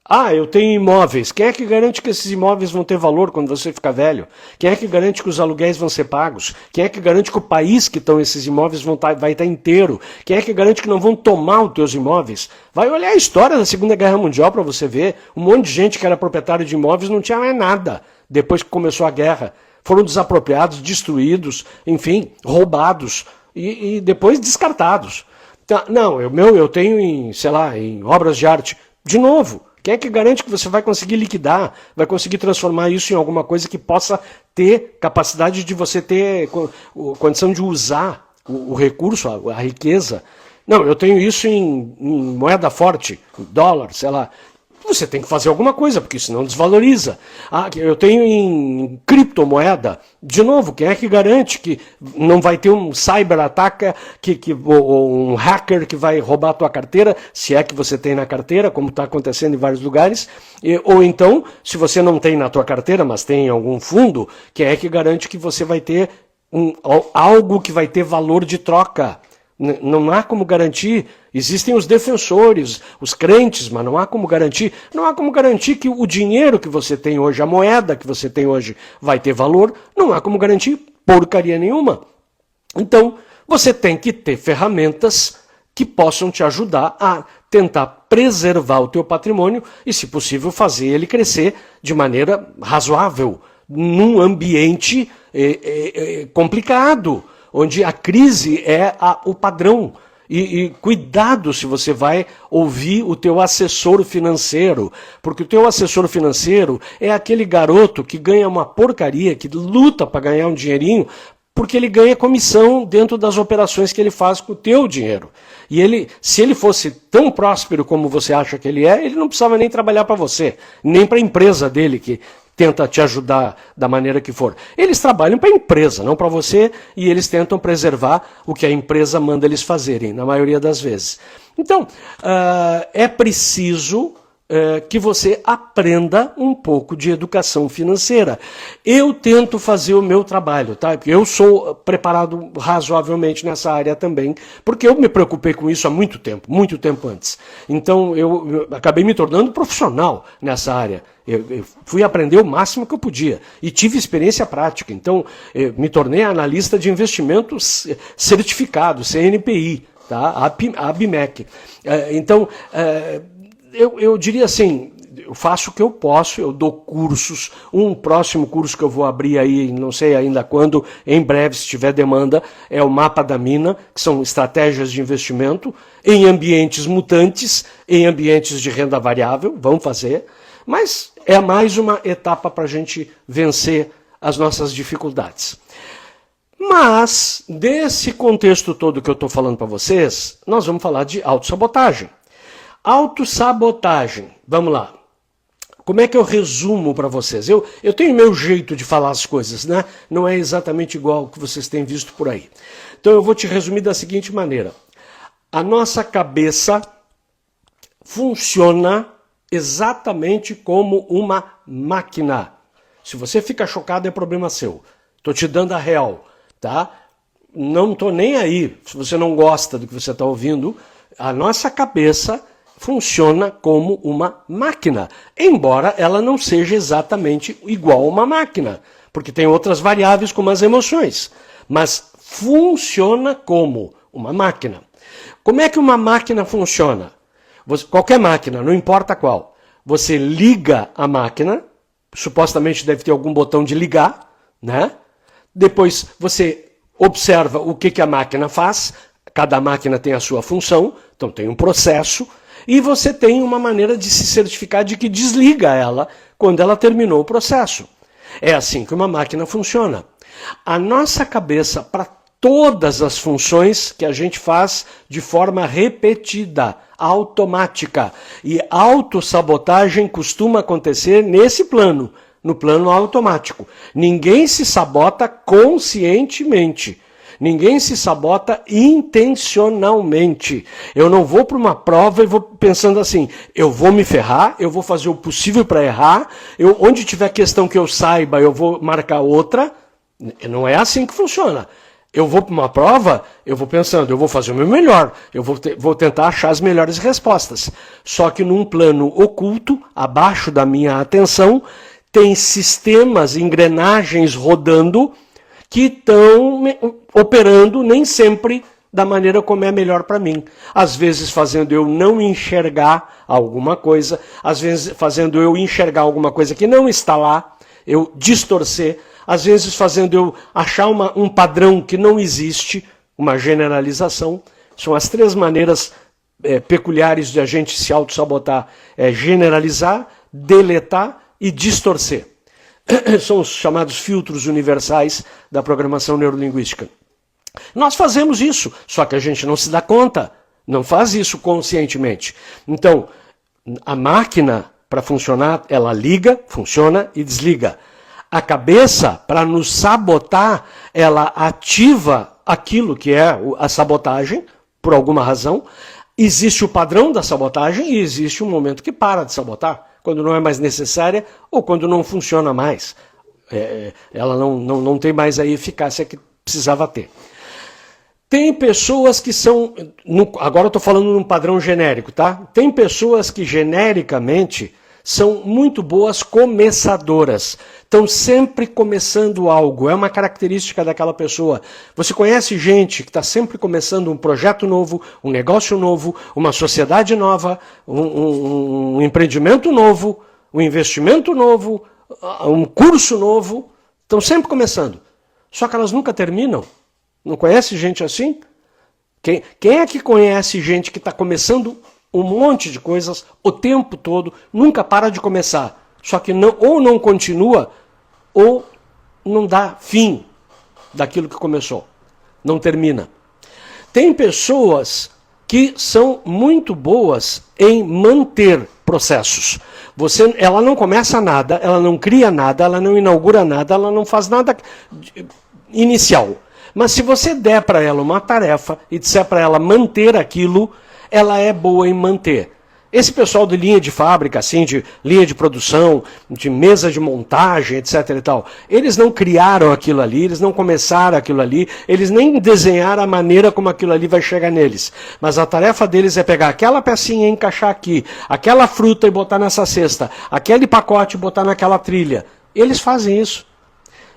Ah, eu tenho imóveis. Quem é que garante que esses imóveis vão ter valor quando você ficar velho? Quem é que garante que os aluguéis vão ser pagos? Quem é que garante que o país que estão esses imóveis vai estar inteiro? Quem é que garante que não vão tomar os teus imóveis? Vai olhar a história da Segunda Guerra Mundial para você ver. Um monte de gente que era proprietário de imóveis não tinha mais nada depois que começou a guerra. Foram desapropriados, destruídos, enfim, roubados e depois descartados. Então, não, eu tenho em obras de arte. De novo. Quem é que garante que você vai conseguir liquidar, vai conseguir transformar isso em alguma coisa que possa ter capacidade de você ter condição de usar o recurso, a riqueza? Não, eu tenho isso em moeda forte, dólar, sei lá. Você tem que fazer alguma coisa, porque senão desvaloriza. Ah, eu tenho em criptomoeda. De novo, quem é que garante que não vai ter um cyber-ataque ou um hacker que vai roubar a tua carteira, se é que você tem na carteira, como está acontecendo em vários lugares? Ou então, se você não tem na tua carteira, mas tem em algum fundo, quem é que garante que você vai ter algo que vai ter valor de troca? Não há como garantir. Existem os defensores, os crentes, mas não há como garantir. Não há como garantir que o dinheiro que você tem hoje, a moeda que você tem hoje, vai ter valor. Não há como garantir porcaria nenhuma. Então, você tem que ter ferramentas que possam te ajudar a tentar preservar o teu patrimônio e, se possível, fazer ele crescer de maneira razoável, num ambiente complicado, onde a crise é o padrão. E cuidado se você vai ouvir o teu assessor financeiro, porque o teu assessor financeiro é aquele garoto que ganha uma porcaria, que luta para ganhar um dinheirinho, porque ele ganha comissão dentro das operações que ele faz com o teu dinheiro. E se ele fosse tão próspero como você acha que ele é, ele não precisava nem trabalhar para você, nem para a empresa dele, que tenta te ajudar da maneira que for. Eles trabalham para a empresa, não para você, e eles tentam preservar o que a empresa manda eles fazerem, na maioria das vezes. Então, é preciso que você aprenda um pouco de educação financeira. Eu tento fazer o meu trabalho, tá? Eu sou preparado razoavelmente nessa área também, porque eu me preocupei com isso há muito tempo antes. Então, eu acabei me tornando profissional nessa área. Eu fui aprender o máximo que eu podia e tive experiência prática. Então, me tornei analista de investimentos certificado, CNPI. tá? A ABMEC. Então, eu diria assim, eu faço o que eu posso, eu dou cursos, um próximo curso que eu vou abrir aí, não sei ainda quando, em breve, se tiver demanda, é o Mapa da Mina, que são estratégias de investimento em ambientes mutantes, em ambientes de renda variável, vamos fazer, mas é mais uma etapa para a gente vencer as nossas dificuldades. Mas, desse contexto todo que eu estou falando para vocês, nós vamos falar de autossabotagem. Autossabotagem, vamos lá. Como é que eu resumo para vocês? Eu tenho meu jeito de falar as coisas, né? Não é exatamente igual ao que vocês têm visto por aí. Então eu vou te resumir da seguinte maneira. A nossa cabeça funciona exatamente como uma máquina. Se você fica chocado, é problema seu. Estou te dando a real, tá? Não estou nem aí. Se você não gosta do que você está ouvindo, a nossa cabeça funciona como uma máquina, embora ela não seja exatamente igual a uma máquina, porque tem outras variáveis como as emoções, mas funciona como uma máquina. Como é que uma máquina funciona? Qualquer máquina, não importa qual, você liga a máquina, supostamente deve ter algum botão de ligar, né? Depois você observa o que a máquina faz, cada máquina tem a sua função, então tem um processo, e você tem uma maneira de se certificar de que desliga ela quando ela terminou o processo. É assim que uma máquina funciona. A nossa cabeça, para todas as funções que a gente faz de forma repetida, automática. E autossabotagem costuma acontecer nesse plano, no plano automático. Ninguém se sabota conscientemente. Ninguém se sabota intencionalmente. Eu não vou para uma prova e vou pensando assim, eu vou me ferrar, eu vou fazer o possível para errar, onde tiver questão que eu saiba, eu vou marcar outra. Não é assim que funciona. Eu vou para uma prova, eu vou pensando, eu vou fazer o meu melhor, eu vou tentar achar as melhores respostas. Só que num plano oculto, abaixo da minha atenção, tem sistemas, engrenagens rodando, que estão operando nem sempre da maneira como é melhor para mim. Às vezes fazendo eu não enxergar alguma coisa, às vezes fazendo eu enxergar alguma coisa que não está lá, eu distorcer, às vezes fazendo eu achar um padrão que não existe, uma generalização. São as três maneiras peculiares de a gente se auto-sabotar. É generalizar, deletar e distorcer. São os chamados filtros universais da programação neurolinguística. Nós fazemos isso, só que a gente não se dá conta, não faz isso conscientemente. Então, a máquina, para funcionar, ela liga, funciona e desliga. A cabeça, para nos sabotar, ela ativa aquilo que é a sabotagem, por alguma razão. Existe o padrão da sabotagem e existe um momento que para de sabotar, quando não é mais necessária ou quando não funciona mais. Ela não tem mais a eficácia que precisava ter. Tem pessoas que são... Agora eu estou falando num padrão genérico, tá? Tem pessoas que genericamente são muito boas começadoras. Estão sempre começando algo. É uma característica daquela pessoa. Você conhece gente que está sempre começando um projeto novo, um negócio novo, uma sociedade nova, um empreendimento novo, um investimento novo, um curso novo. Estão sempre começando. Só que elas nunca terminam. Não conhece gente assim? Quem é que conhece gente que está começando um monte de coisas o tempo todo, nunca para de começar, só que ou não continua, ou não dá fim daquilo que começou, não termina. Tem pessoas que são muito boas em manter processos. Ela não começa nada, ela não cria nada, ela não inaugura nada, ela não faz nada inicial. Mas se você der para ela uma tarefa e disser para ela manter aquilo, ela é boa em manter. Esse pessoal de linha de fábrica, assim, de linha de produção, de mesa de montagem, etc. e tal, eles não criaram aquilo ali, eles não começaram aquilo ali, eles nem desenharam a maneira como aquilo ali vai chegar neles. Mas a tarefa deles é pegar aquela pecinha e encaixar aqui, aquela fruta e botar nessa cesta, aquele pacote e botar naquela trilha. Eles fazem isso.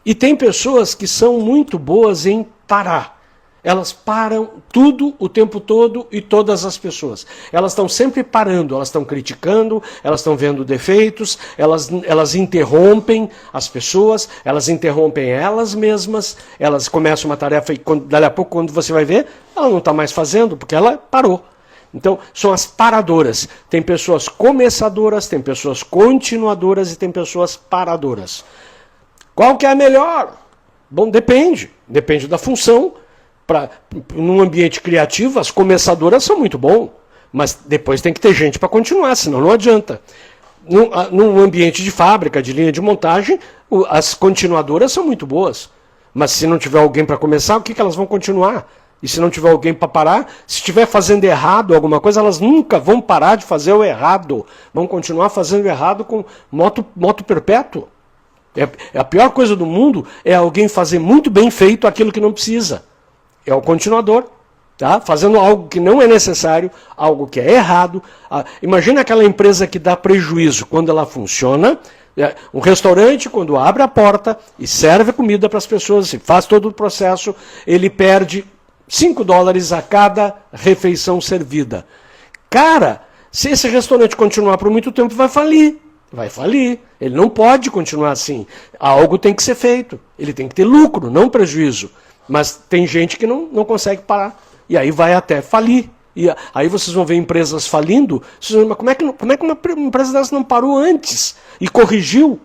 E tem pessoas que são muito boas em parar. Elas param tudo o tempo todo e todas as pessoas. Elas estão sempre parando, elas estão criticando, elas estão vendo defeitos, elas interrompem as pessoas, elas interrompem elas mesmas, elas começam uma tarefa e dali a pouco, quando você vai ver, ela não está mais fazendo, porque ela parou. Então, são as paradoras. Tem pessoas começadoras, tem pessoas continuadoras e tem pessoas paradoras. Qual que é a melhor? Bom, depende. Depende da função. Num ambiente criativo, as começadoras são muito bom, mas depois tem que ter gente para continuar, senão não adianta. Num ambiente de fábrica, de linha de montagem, as continuadoras são muito boas, mas se não tiver alguém para começar, o que elas vão continuar? E se não tiver alguém para parar, se estiver fazendo errado alguma coisa, elas nunca vão parar de fazer o errado, vão continuar fazendo errado com moto perpétuo. A pior coisa do mundo é alguém fazer muito bem feito aquilo que não precisa. É o continuador, tá? Fazendo algo que não é necessário, algo que é errado. Imagina aquela empresa que dá prejuízo quando ela funciona. Um restaurante, quando abre a porta e serve comida para as pessoas, e faz todo o processo, ele perde $5 a cada refeição servida. Cara, se esse restaurante continuar por muito tempo, vai falir. Vai falir. Ele não pode continuar assim. Algo tem que ser feito. Ele tem que ter lucro, não prejuízo. Mas tem gente que não consegue parar. E aí vai até falir. E aí vocês vão ver empresas falindo. Vocês vão ver, mas como é que uma empresa dessa não parou antes? E corrigiu?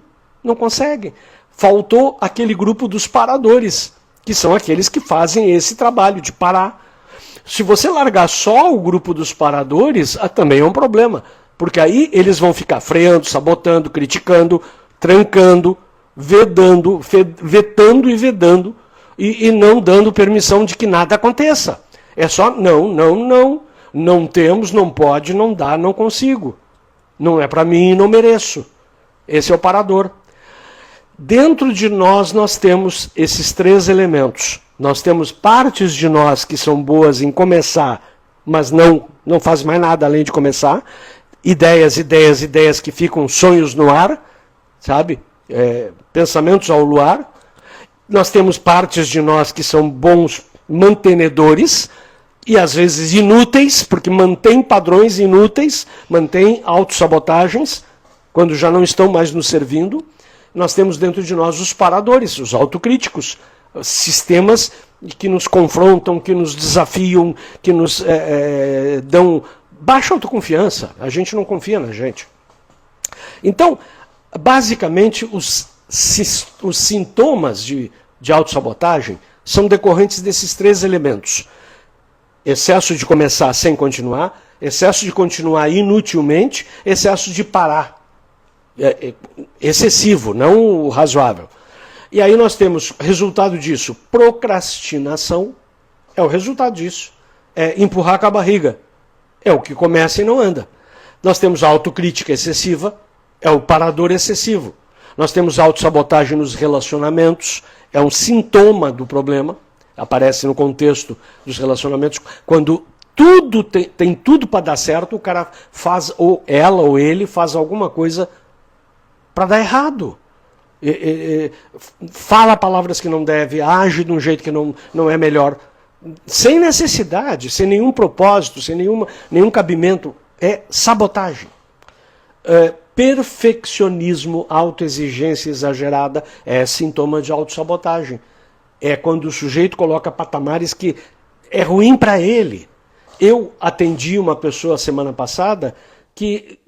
Não consegue. Faltou aquele grupo dos paradores, que são aqueles que fazem esse trabalho de parar. Se você largar só o grupo dos paradores, também é um problema. Porque aí eles vão ficar freando, sabotando, criticando, trancando, vetando e vedando. E não dando permissão de que nada aconteça. É só não temos, não pode, não dá, não consigo. Não é para mim e não mereço. Esse é o parador. Dentro de nós temos esses 3 elementos. Nós temos partes de nós que são boas em começar, mas não fazem mais nada além de começar. Ideias que ficam sonhos no ar, sabe? Pensamentos ao luar. Nós temos partes de nós que são bons mantenedores e às vezes inúteis, porque mantêm padrões inúteis, mantêm autossabotagens, quando já não estão mais nos servindo. Nós temos dentro de nós os paradores, os autocríticos, sistemas que nos confrontam, que nos desafiam, que nos dão baixa autoconfiança. A gente não confia na gente. Então, basicamente, os sintomas de autossabotagem são decorrentes desses 3 elementos. Excesso de começar sem continuar, excesso de continuar inutilmente, excesso de parar. Excessivo, não o razoável. E aí nós temos, resultado disso, procrastinação, é o resultado disso. É empurrar com a barriga. É o que começa e não anda. Nós temos a autocrítica excessiva, é o parador excessivo. Nós temos autossabotagem nos relacionamentos, é um sintoma do problema, aparece no contexto dos relacionamentos, quando tudo tem tudo para dar certo, o cara faz, ou ela ou ele faz alguma coisa para dar errado. Fala palavras que não deve, age de um jeito que não é melhor, sem necessidade, sem nenhum propósito, sem nenhum cabimento, é sabotagem. Perfeccionismo, autoexigência exagerada é sintoma de autossabotagem. É quando o sujeito coloca patamares que é ruim para ele. Eu atendi uma pessoa semana passada que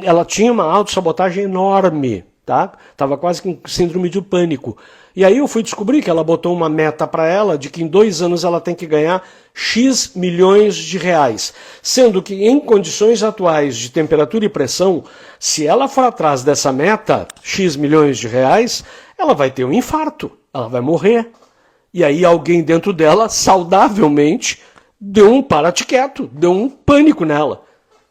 ela tinha uma autossabotagem enorme, tá? Tava quase com síndrome de pânico. E aí eu fui descobrir que ela botou uma meta para ela de que em 2 anos ela tem que ganhar X milhões de reais. Sendo que em condições atuais de temperatura e pressão, se ela for atrás dessa meta, X milhões de reais, ela vai ter um infarto, ela vai morrer. E aí alguém dentro dela, saudavelmente, deu um para-te-quieto, deu um pânico nela.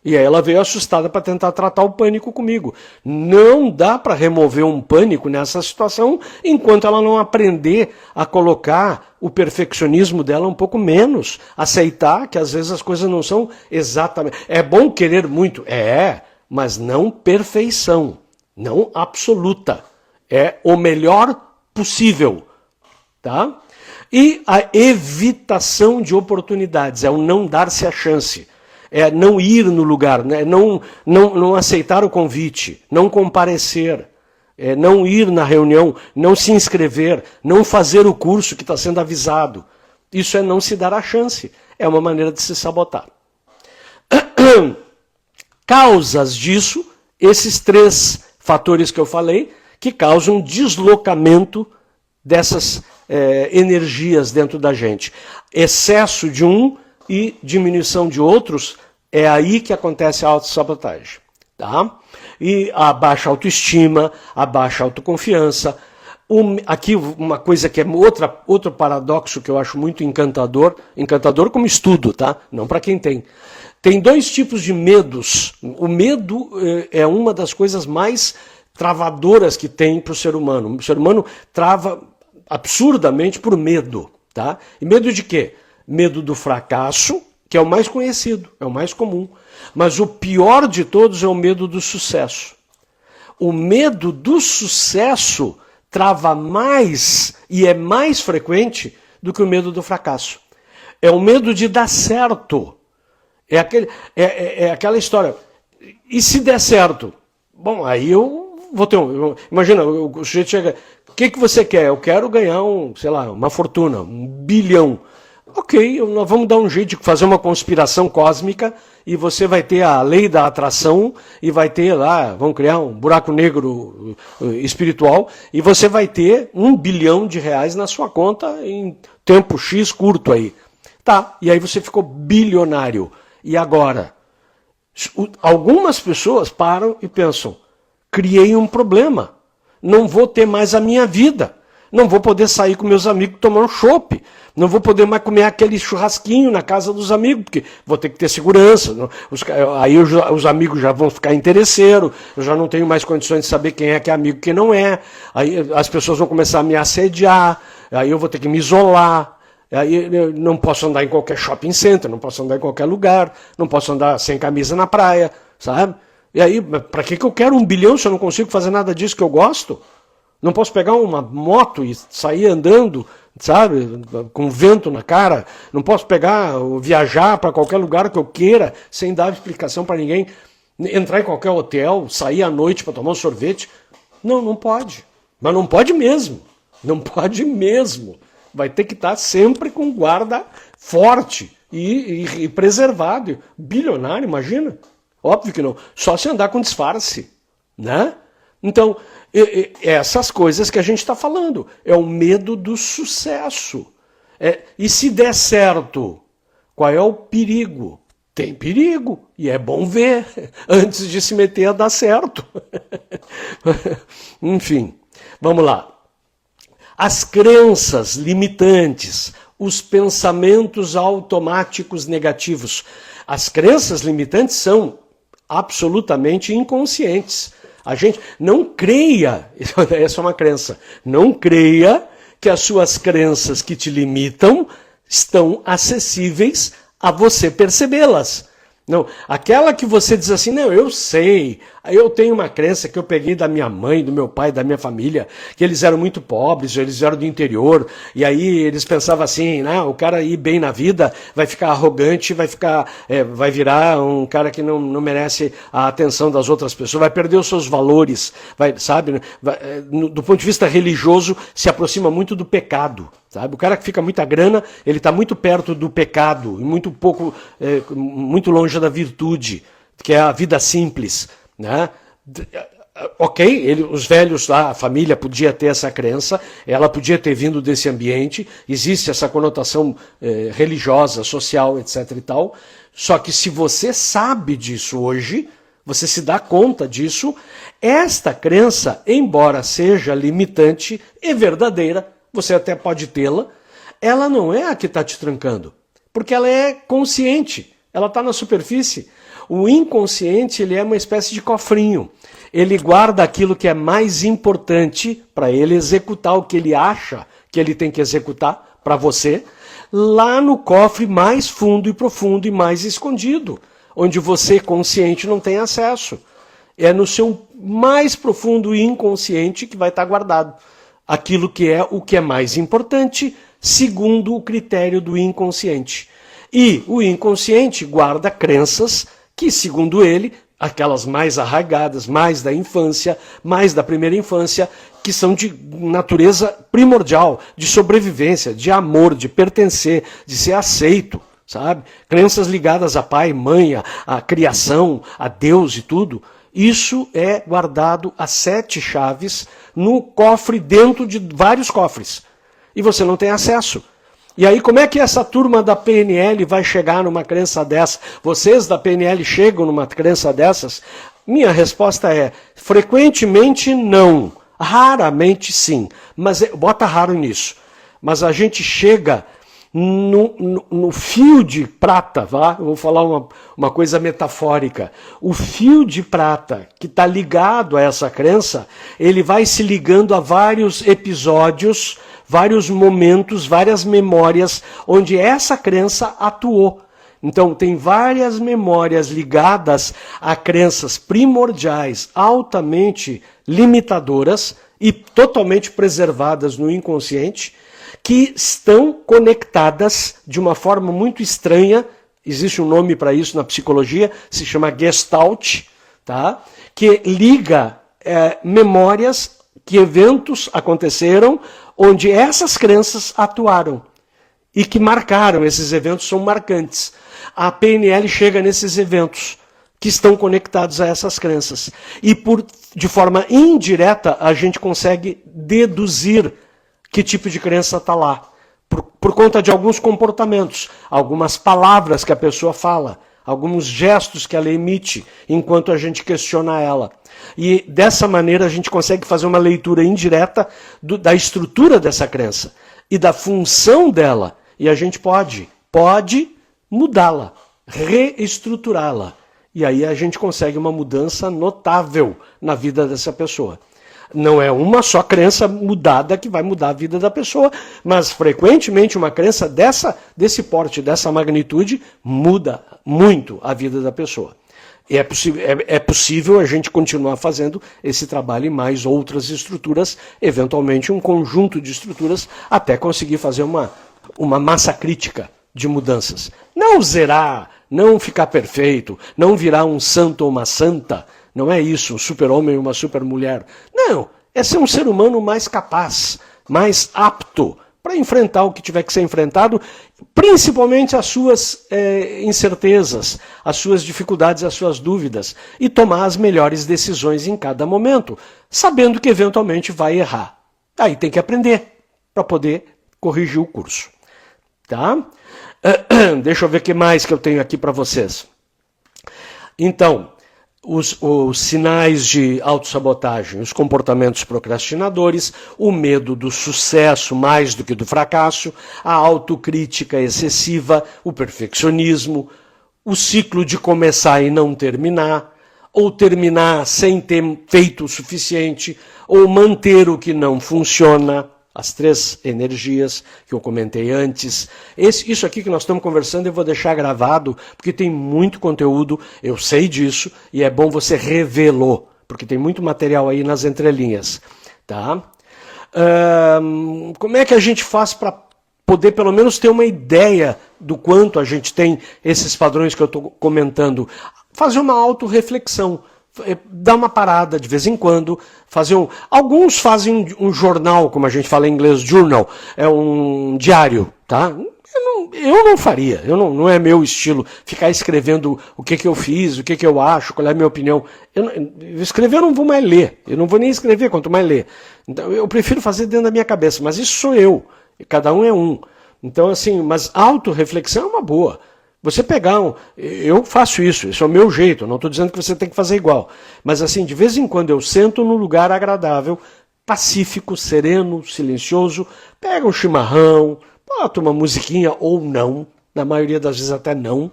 E aí ela veio assustada para tentar tratar o pânico comigo. Não dá para remover um pânico nessa situação enquanto ela não aprender a colocar o perfeccionismo dela um pouco menos. Aceitar que às vezes as coisas não são exatamente... É bom querer muito? Mas não perfeição. Não absoluta. É o melhor possível. tá? E a evitação de oportunidades, é o não dar-se a chance, é não ir no lugar, né? não aceitar o convite, não comparecer, é não ir na reunião, não se inscrever, não fazer o curso que está sendo avisado. Isso é não se dar a chance, é uma maneira de se sabotar. Causas disso, esses 3 fatores que eu falei, que causam deslocamento dessas energias dentro da gente. Excesso de um e diminuição de outros, é aí que acontece a autossabotagem. Tá? E a baixa autoestima, a baixa autoconfiança. Aqui uma coisa que é outro paradoxo que eu acho muito encantador como estudo, tá? Não para quem tem. Tem 2 tipos de medos. O medo é uma das coisas mais travadoras que tem para o ser humano. O ser humano trava absurdamente por medo. Tá? E medo de quê? Medo do fracasso, que é o mais conhecido, é o mais comum. Mas o pior de todos é o medo do sucesso. O medo do sucesso trava mais e é mais frequente do que o medo do fracasso. É o medo de dar certo. É aquela história. E se der certo? Bom, aí eu vou ter imagina, o sujeito chega, o que você quer? Eu quero ganhar uma fortuna, 1 bilhão. Ok, nós vamos dar um jeito de fazer uma conspiração cósmica e você vai ter a lei da atração e vai ter lá, vamos criar um buraco negro espiritual e você vai ter 1 bilhão de reais na sua conta em tempo X curto aí. Tá, e aí você ficou bilionário. E agora? Algumas pessoas param e pensam, criei um problema, não vou ter mais a minha vida. Não vou poder sair com meus amigos tomar um chopp. Não vou poder mais comer aquele churrasquinho na casa dos amigos, porque vou ter que ter segurança. Aí os amigos já vão ficar interesseiros, eu já não tenho mais condições de saber quem é que é amigo e quem não é. Aí as pessoas vão começar a me assediar, aí eu vou ter que me isolar. Aí eu não posso andar em qualquer shopping center, não posso andar em qualquer lugar, não posso andar sem camisa na praia, sabe? E aí, para que eu quero 1 bilhão se eu não consigo fazer nada disso que eu gosto? Não posso pegar uma moto e sair andando, sabe, com vento na cara. Não posso pegar ou viajar para qualquer lugar que eu queira, sem dar explicação para ninguém. Entrar em qualquer hotel, sair à noite para tomar um sorvete. Não pode. Mas não pode mesmo. Não pode mesmo. Vai ter que estar sempre com guarda forte e preservado. Bilionário, imagina. Óbvio que não. Só se andar com disfarce, né? Então, essas coisas que a gente está falando, é o medo do sucesso. E se der certo, qual é o perigo? Tem perigo, e é bom ver, antes de se meter a dar certo. Enfim, vamos lá. As crenças limitantes, os pensamentos automáticos negativos. As crenças limitantes são absolutamente inconscientes. A gente não creia, essa é uma crença, não creia que as suas crenças que te limitam estão acessíveis a você percebê-las. Não, aquela que você diz assim, não, eu sei, eu tenho uma crença que eu peguei da minha mãe, do meu pai, da minha família, que eles eram muito pobres, eles eram do interior, e aí eles pensavam assim, não, o cara ir bem na vida vai ficar arrogante, vai virar um cara que não merece a atenção das outras pessoas, vai perder os seus valores, sabe? Do ponto de vista religioso, se aproxima muito do pecado. Sabe? O cara que fica muita grana, ele está muito perto do pecado, muito longe da virtude, que é a vida simples. Né? Ok, os velhos lá, a família podia ter essa crença, ela podia ter vindo desse ambiente, existe essa conotação religiosa, social, etc. e tal, só que se você sabe disso hoje, você se dá conta disso, esta crença, embora seja limitante e verdadeira, você até pode tê-la, ela não é a que está te trancando, porque ela é consciente, ela está na superfície. O inconsciente, ele é uma espécie de cofrinho, ele guarda aquilo que é mais importante para ele executar o que ele acha que ele tem que executar para você, lá no cofre mais fundo e profundo e mais escondido, onde você, consciente, não tem acesso. É no seu mais profundo inconsciente que vai estar guardado. aquilo que é o que é mais importante, segundo o critério do inconsciente. E o inconsciente guarda crenças que, segundo ele, aquelas mais arraigadas, mais da infância, mais da primeira infância, que são de natureza primordial, de sobrevivência, de amor, de pertencer, de ser aceito, sabe? Crenças ligadas a pai, mãe, a criação, a Deus e tudo. Isso é guardado a 7 chaves no cofre, dentro de vários cofres. E você não tem acesso. E aí, como é que essa turma da PNL vai chegar numa crença dessa? Vocês da PNL chegam numa crença dessas? Minha resposta é, frequentemente não, raramente sim. Mas bota raro nisso. Mas a gente chega no fio de prata, tá? Eu vou falar uma coisa metafórica. O fio de prata que está ligado a essa crença, ele vai se ligando a vários episódios, vários momentos, várias memórias onde essa crença atuou. Então, tem várias memórias ligadas a crenças primordiais, altamente limitadoras e totalmente preservadas no inconsciente, que estão conectadas de uma forma muito estranha. Existe um nome para isso na psicologia, se chama Gestalt, tá? Que liga memórias, que eventos aconteceram onde essas crenças atuaram e que marcaram, esses eventos são marcantes. A PNL chega nesses eventos que estão conectados a essas crenças. E de forma indireta a gente consegue deduzir que tipo de crença está lá. Por conta de alguns comportamentos, algumas palavras que a pessoa fala, alguns gestos que ela emite enquanto a gente questiona ela. E dessa maneira a gente consegue fazer uma leitura indireta da estrutura dessa crença e da função dela. E a gente pode mudá-la, reestruturá-la. E aí a gente consegue uma mudança notável na vida dessa pessoa. Não é uma só crença mudada que vai mudar a vida da pessoa, mas frequentemente uma crença desse porte, dessa magnitude, muda muito a vida da pessoa. E é possível a gente continuar fazendo esse trabalho em mais outras estruturas, eventualmente um conjunto de estruturas, até conseguir fazer uma massa crítica de mudanças. Não zerar, não ficar perfeito, não virar um santo ou uma santa. Não é isso, um super-homem ou uma super-mulher. Não, é ser um ser humano mais capaz, mais apto para enfrentar o que tiver que ser enfrentado, principalmente as suas incertezas, as suas dificuldades, as suas dúvidas, e tomar as melhores decisões em cada momento, sabendo que eventualmente vai errar. Aí tem que aprender para poder corrigir o curso. Tá? Deixa eu ver o que mais que eu tenho aqui para vocês. Então, os sinais de autossabotagem, os comportamentos procrastinadores, o medo do sucesso mais do que do fracasso, a autocrítica excessiva, o perfeccionismo, o ciclo de começar e não terminar, ou terminar sem ter feito o suficiente, ou manter o que não funciona. As 3 energias que eu comentei antes. Isso aqui que nós estamos conversando eu vou deixar gravado, porque tem muito conteúdo, eu sei disso, e é bom você revê-lo, porque tem muito material aí nas entrelinhas. Tá? Como é que a gente faz para poder pelo menos ter uma ideia do quanto a gente tem esses padrões que eu estou comentando? Fazer uma autorreflexão. Dar uma parada de vez em quando, alguns fazem um jornal, como a gente fala em inglês, journal, é um diário, tá? Eu não faria, não é meu estilo ficar escrevendo o que eu fiz, o que eu acho, qual é a minha opinião. Escrever eu não vou mais ler, eu não vou nem escrever quanto mais ler. Então, eu prefiro fazer dentro da minha cabeça, mas isso sou eu, cada um é um. Então assim, mas autorreflexão é uma boa. Você pegar eu faço isso, esse é o meu jeito, não estou dizendo que você tem que fazer igual. Mas assim, de vez em quando eu sento num lugar agradável, pacífico, sereno, silencioso, pega um chimarrão, bota uma musiquinha ou não, na maioria das vezes até não.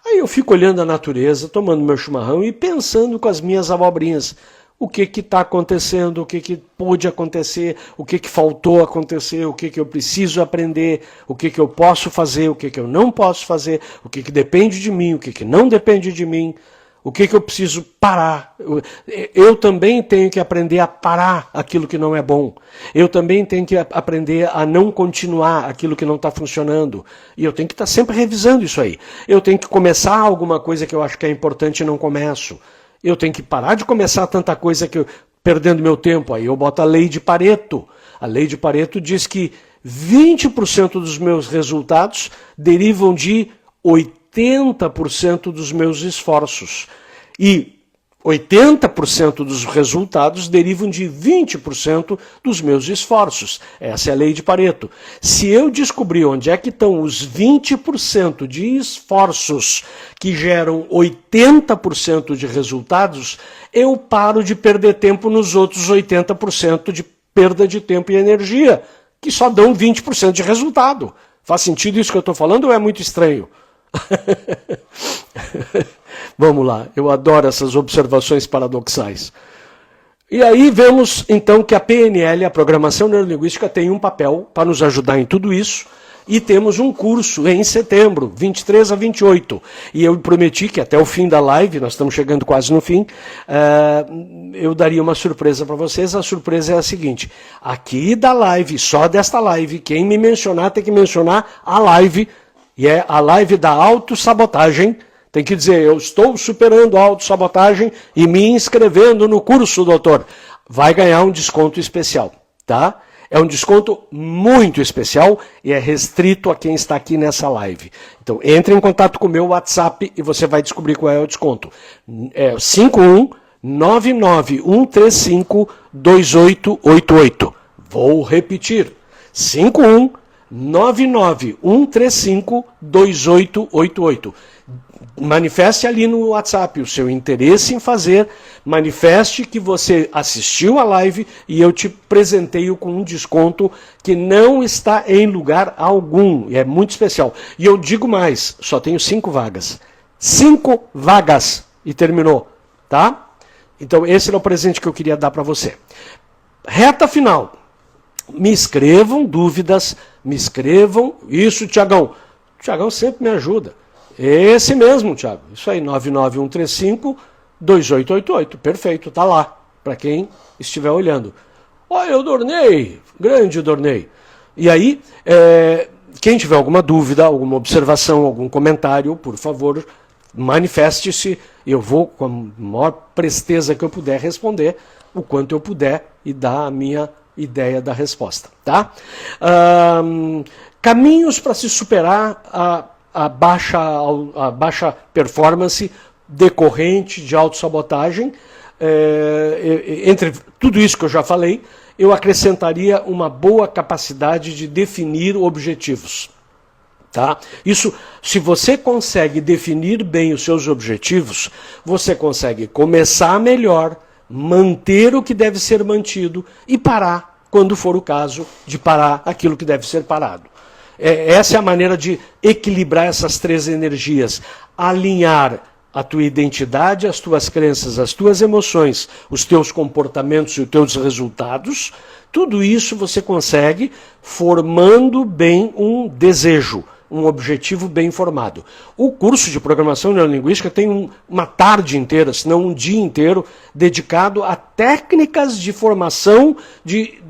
Aí eu fico olhando a natureza, tomando meu chimarrão e pensando com as minhas abobrinhas. O que está acontecendo, o que pôde acontecer, o que faltou acontecer, o que eu preciso aprender, o que eu posso fazer, o que eu não posso fazer, o que depende de mim, o que não depende de mim, O que eu preciso parar? Eu também tenho que aprender a parar aquilo que não é bom. Eu também tenho que aprender a não continuar aquilo que não está funcionando. E eu tenho que estar sempre revisando isso aí. Eu tenho que começar alguma coisa que eu acho que é importante e não começo. Eu tenho que parar de começar tanta coisa que eu perdendo meu tempo. Aí eu boto a lei de Pareto. A lei de Pareto diz que 20% dos meus resultados derivam de 80% dos meus esforços. E 80% dos resultados derivam de 20% dos meus esforços. Essa é a lei de Pareto. Se eu descobrir onde é que estão os 20% de esforços que geram 80% de resultados, eu paro de perder tempo nos outros 80% de perda de tempo e energia, que só dão 20% de resultado. Faz sentido isso que eu estou falando ou é muito estranho? Vamos lá, eu adoro essas observações paradoxais. E aí vemos então que a PNL, a Programação Neurolinguística, tem um papel para nos ajudar em tudo isso. E temos um curso em setembro, 23 a 28. E eu prometi que até o fim da live, nós estamos chegando quase no fim, eu daria uma surpresa para vocês. A surpresa é a seguinte: aqui da live, só desta live, quem me mencionar tem que mencionar a live, e é a live da autossabotagem. Tem que dizer, eu estou superando a autossabotagem e me inscrevendo no curso, doutor. Vai ganhar um desconto especial, tá? É um desconto muito especial e é restrito a quem está aqui nessa live. Então, entre em contato com o meu WhatsApp e você vai descobrir qual é o desconto. É 51991352888. Vou repetir. 51991352888. Manifeste ali no WhatsApp o seu interesse em fazer, manifeste que você assistiu a live e eu te presenteio com um desconto que não está em lugar algum, e é muito especial. E eu digo mais, só tenho 5 vagas. 5 vagas e terminou, tá? Então esse era o presente que eu queria dar para você. Reta final. Me escrevam dúvidas, me escrevam. Isso, Tiagão. Tiagão sempre me ajuda. Esse mesmo, Thiago. Isso aí, 99135-2888. Perfeito, tá lá, para quem estiver olhando. Olha, eu Dornei, grande Dornei. E aí, quem tiver alguma dúvida, alguma observação, algum comentário, por favor, manifeste-se. Eu vou, com a maior presteza que eu puder, responder o quanto eu puder e dar a minha ideia da resposta, tá? Caminhos para se superar a baixa performance decorrente de autossabotagem. Entre tudo isso que eu já falei, eu acrescentaria uma boa capacidade de definir objetivos. Tá? Isso, se você consegue definir bem os seus objetivos, você consegue começar melhor, manter o que deve ser mantido e parar, quando for o caso, de parar aquilo que deve ser parado. Essa é a maneira de equilibrar essas 3 energias. Alinhar a tua identidade, as tuas crenças, as tuas emoções, os teus comportamentos e os teus resultados. Tudo isso você consegue formando bem um desejo, um objetivo bem formado. O curso de Programação Neurolinguística tem uma tarde inteira, se não um dia inteiro, dedicado a técnicas de formação de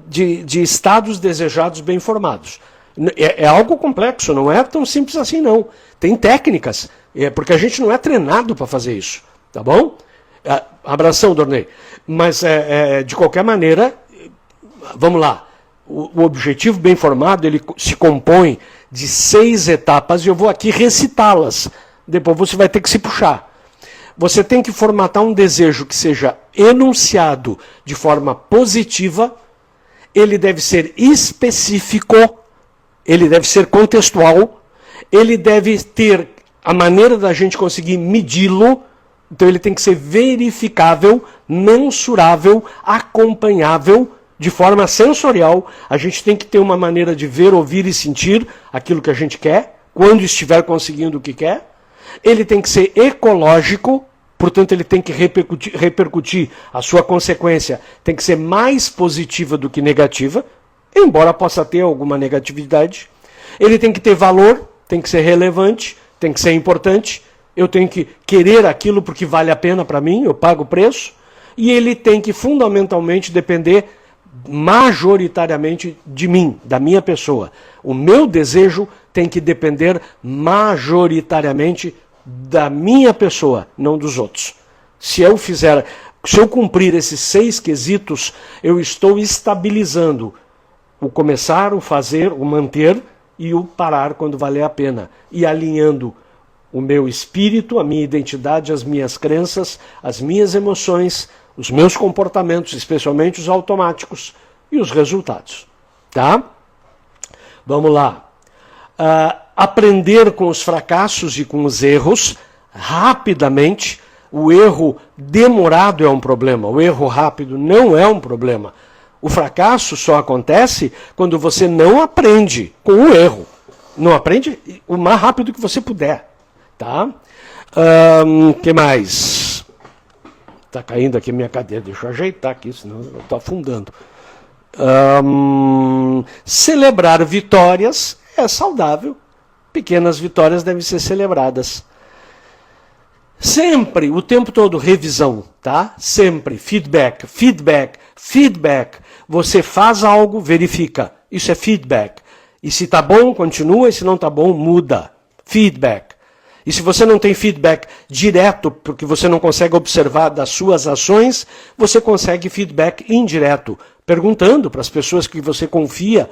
estados desejados bem formados. É algo complexo, não é tão simples assim não. Tem técnicas, porque a gente não é treinado para fazer isso, tá bom? Abração, Dornei. Mas, de qualquer maneira, vamos lá. O objetivo bem formado, ele se compõe de 6 etapas e eu vou aqui recitá-las. Depois você vai ter que se puxar. Você tem que formatar um desejo que seja enunciado de forma positiva, ele deve ser específico, ele deve ser contextual, ele deve ter a maneira da gente conseguir medi-lo, então ele tem que ser verificável, mensurável, acompanhável, de forma sensorial. A gente tem que ter uma maneira de ver, ouvir e sentir aquilo que a gente quer, quando estiver conseguindo o que quer. Ele tem que ser ecológico, portanto ele tem que repercutir, a sua consequência tem que ser mais positiva do que negativa, embora possa ter alguma negatividade. Ele tem que ter valor, tem que ser relevante, tem que ser importante. eu tenho que querer aquilo porque vale a pena para mim, eu pago o preço, e ele tem que fundamentalmente depender majoritariamente de mim, da minha pessoa. O meu desejo tem que depender majoritariamente da minha pessoa, não dos outros. Se eu cumprir esses 6 quesitos, eu estou estabilizando o começar, o fazer, o manter e o parar quando valer a pena, e alinhando o meu espírito, a minha identidade, as minhas crenças, as minhas emoções, os meus comportamentos, especialmente os automáticos, e os resultados. Tá? Vamos lá. Aprender com os fracassos e com os erros rapidamente. O erro demorado é um problema, o erro rápido não é um problema. O fracasso só acontece quando você não aprende com o erro. Não aprende o mais rápido que você puder. Tá? Que mais? Está caindo aqui a minha cadeira, deixa eu ajeitar aqui, senão eu estou afundando. Celebrar vitórias é saudável. Pequenas vitórias devem ser celebradas. Sempre, o tempo todo, revisão, tá? Sempre, feedback, feedback, feedback. Você faz algo, verifica. Isso é feedback. E se tá bom, continua, e se não tá bom, muda. Feedback. E se você não tem feedback direto, porque você não consegue observar das suas ações, você consegue feedback indireto, perguntando para as pessoas que você confia